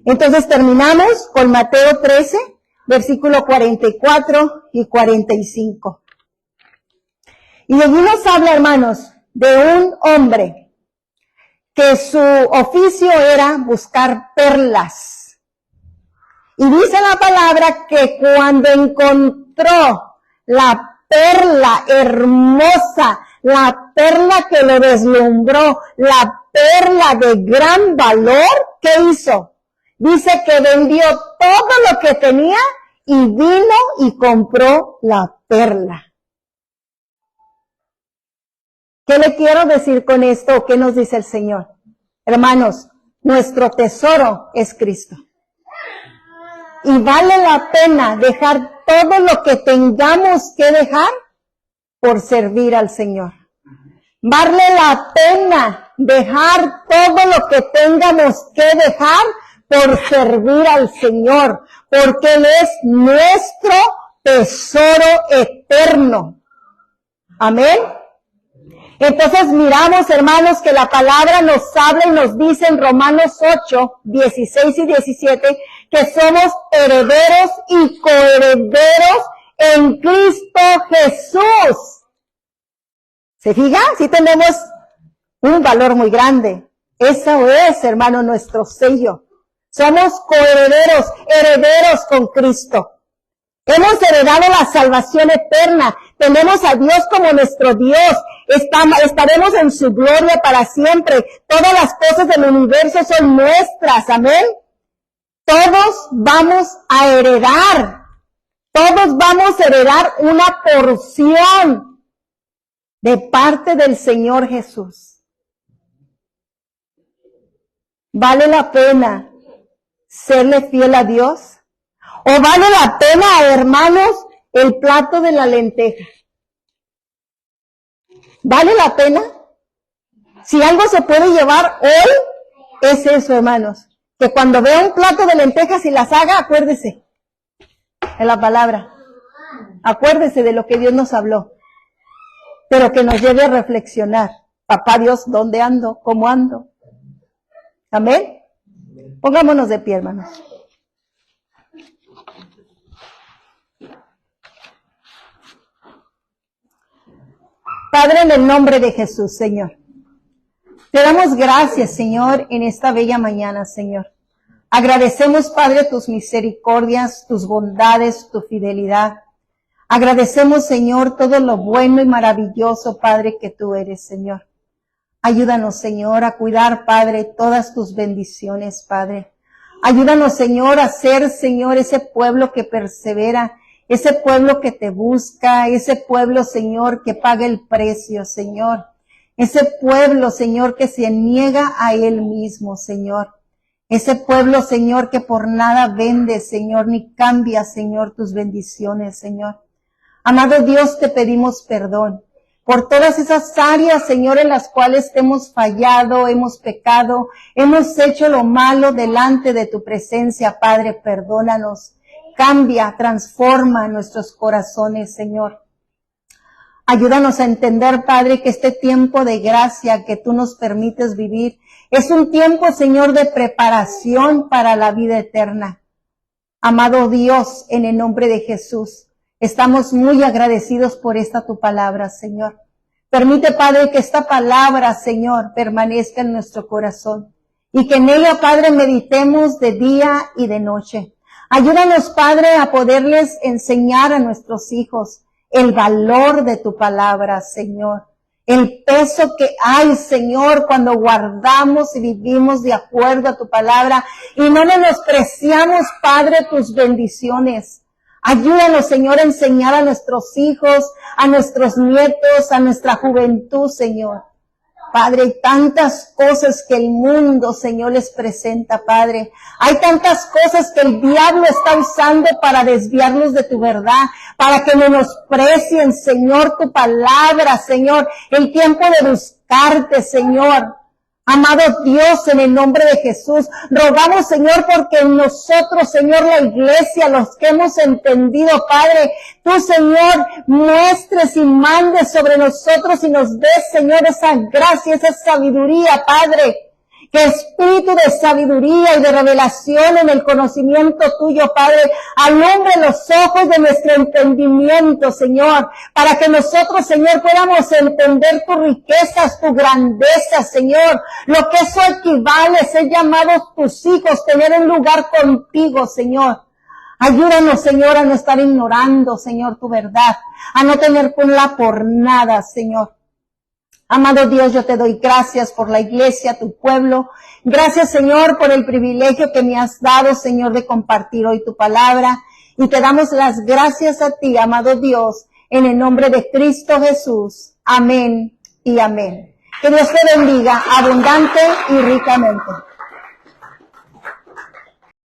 Entonces terminamos con Mateo 13, versículo 44 y 45. Y allí nos habla, hermanos, de un hombre que su oficio era buscar perlas. Y dice la palabra que cuando encontró la perla hermosa, la perla que lo deslumbró, la perla de gran valor, ¿qué hizo? Dice que vendió todo lo que tenía y vino y compró la perla. ¿Qué le quiero decir con esto? ¿Qué nos dice el Señor? Hermanos, nuestro tesoro es Cristo. Y vale la pena dejar todo lo que tengamos que dejar por servir al Señor. Vale la pena dejar todo lo que tengamos que dejar por servir al Señor, porque Él es nuestro tesoro eterno. Amén. Entonces miramos, hermanos, que la palabra nos habla y nos dice en Romanos 8, 16 y 17, que somos herederos y coherederos en Cristo Jesús. ¿Se fija? Sí tenemos un valor muy grande. Eso es, hermano, nuestro sello. Somos coherederos, herederos con Cristo. Hemos heredado la salvación eterna. Tenemos a Dios como nuestro Dios. Estaremos en su gloria para siempre. Todas las cosas del universo son nuestras. Amén. Todos vamos a heredar. Todos vamos a heredar una porción de parte del Señor Jesús. ¿Vale la pena serle fiel a Dios? ¿O vale la pena, hermanos, el plato de la lenteja? ¿Vale la pena? Si algo se puede llevar hoy, es eso, hermanos. Que cuando vea un plato de lentejas y las haga, acuérdese de la palabra. Acuérdese de lo que Dios nos habló. Pero que nos lleve a reflexionar. Papá Dios, ¿dónde ando? ¿Cómo ando? Amén. Pongámonos de pie, hermanos. Padre, en el nombre de Jesús, Señor, te damos gracias, Señor, en esta bella mañana, Señor. Agradecemos, Padre, tus misericordias, tus bondades, tu fidelidad. Agradecemos, Señor, todo lo bueno y maravilloso, Padre, que tú eres, Señor. Ayúdanos, Señor, a cuidar, Padre, todas tus bendiciones, Padre. Ayúdanos, Señor, a ser, Señor, ese pueblo que persevera, ese pueblo que te busca, ese pueblo, Señor, que paga el precio, Señor. Ese pueblo, Señor, que se niega a Él mismo, Señor. Ese pueblo, Señor, que por nada vende, Señor, ni cambia, Señor, tus bendiciones, Señor. Amado Dios, te pedimos perdón por todas esas áreas, Señor, en las cuales te hemos fallado, hemos pecado, hemos hecho lo malo delante de tu presencia, Padre, perdónanos. Cambia, transforma nuestros corazones, Señor. Ayúdanos a entender, Padre, que este tiempo de gracia que tú nos permites vivir es un tiempo, Señor, de preparación para la vida eterna. Amado Dios, en el nombre de Jesús, Estamos muy agradecidos por esta tu palabra, Señor. Permite, Padre, que esta palabra, Señor, permanezca en nuestro corazón y que en ella, Padre, meditemos de día y de noche. Ayúdanos, Padre, a poderles enseñar a nuestros hijos el valor de tu palabra, Señor. El peso que hay, Señor, cuando guardamos y vivimos de acuerdo a tu palabra y no menospreciamos, Padre, tus bendiciones. Ayúdanos, Señor, a enseñar a nuestros hijos, a nuestros nietos, a nuestra juventud, Señor. Padre, hay tantas cosas que el mundo, Señor, les presenta, Padre. Hay tantas cosas que el diablo está usando para desviarlos de tu verdad, para que menosprecien, Señor, tu palabra, Señor, el tiempo de buscarte, Señor. Amado Dios, en el nombre de Jesús, rogamos, Señor, porque nosotros, Señor, la iglesia, los que hemos entendido, Padre, tú, Señor, muestres y mandes sobre nosotros y nos des, Señor, esa gracia, esa sabiduría, Padre. Que espíritu de sabiduría y de revelación en el conocimiento tuyo, Padre, alumbre los ojos de nuestro entendimiento, Señor, para que nosotros, Señor, podamos entender tus riquezas, tu grandeza, Señor, lo que eso equivale, ser llamados tus hijos, tener un lugar contigo, Señor. Ayúdanos, Señor, a no estar ignorando, Señor, tu verdad, a no tener ponla por nada, Señor. Amado Dios, yo te doy gracias por la iglesia, tu pueblo. Gracias, Señor, por el privilegio que me has dado, Señor, de compartir hoy tu palabra. Y te damos las gracias a ti, amado Dios, en el nombre de Cristo Jesús. Amén y amén. Que Dios te bendiga abundante y ricamente.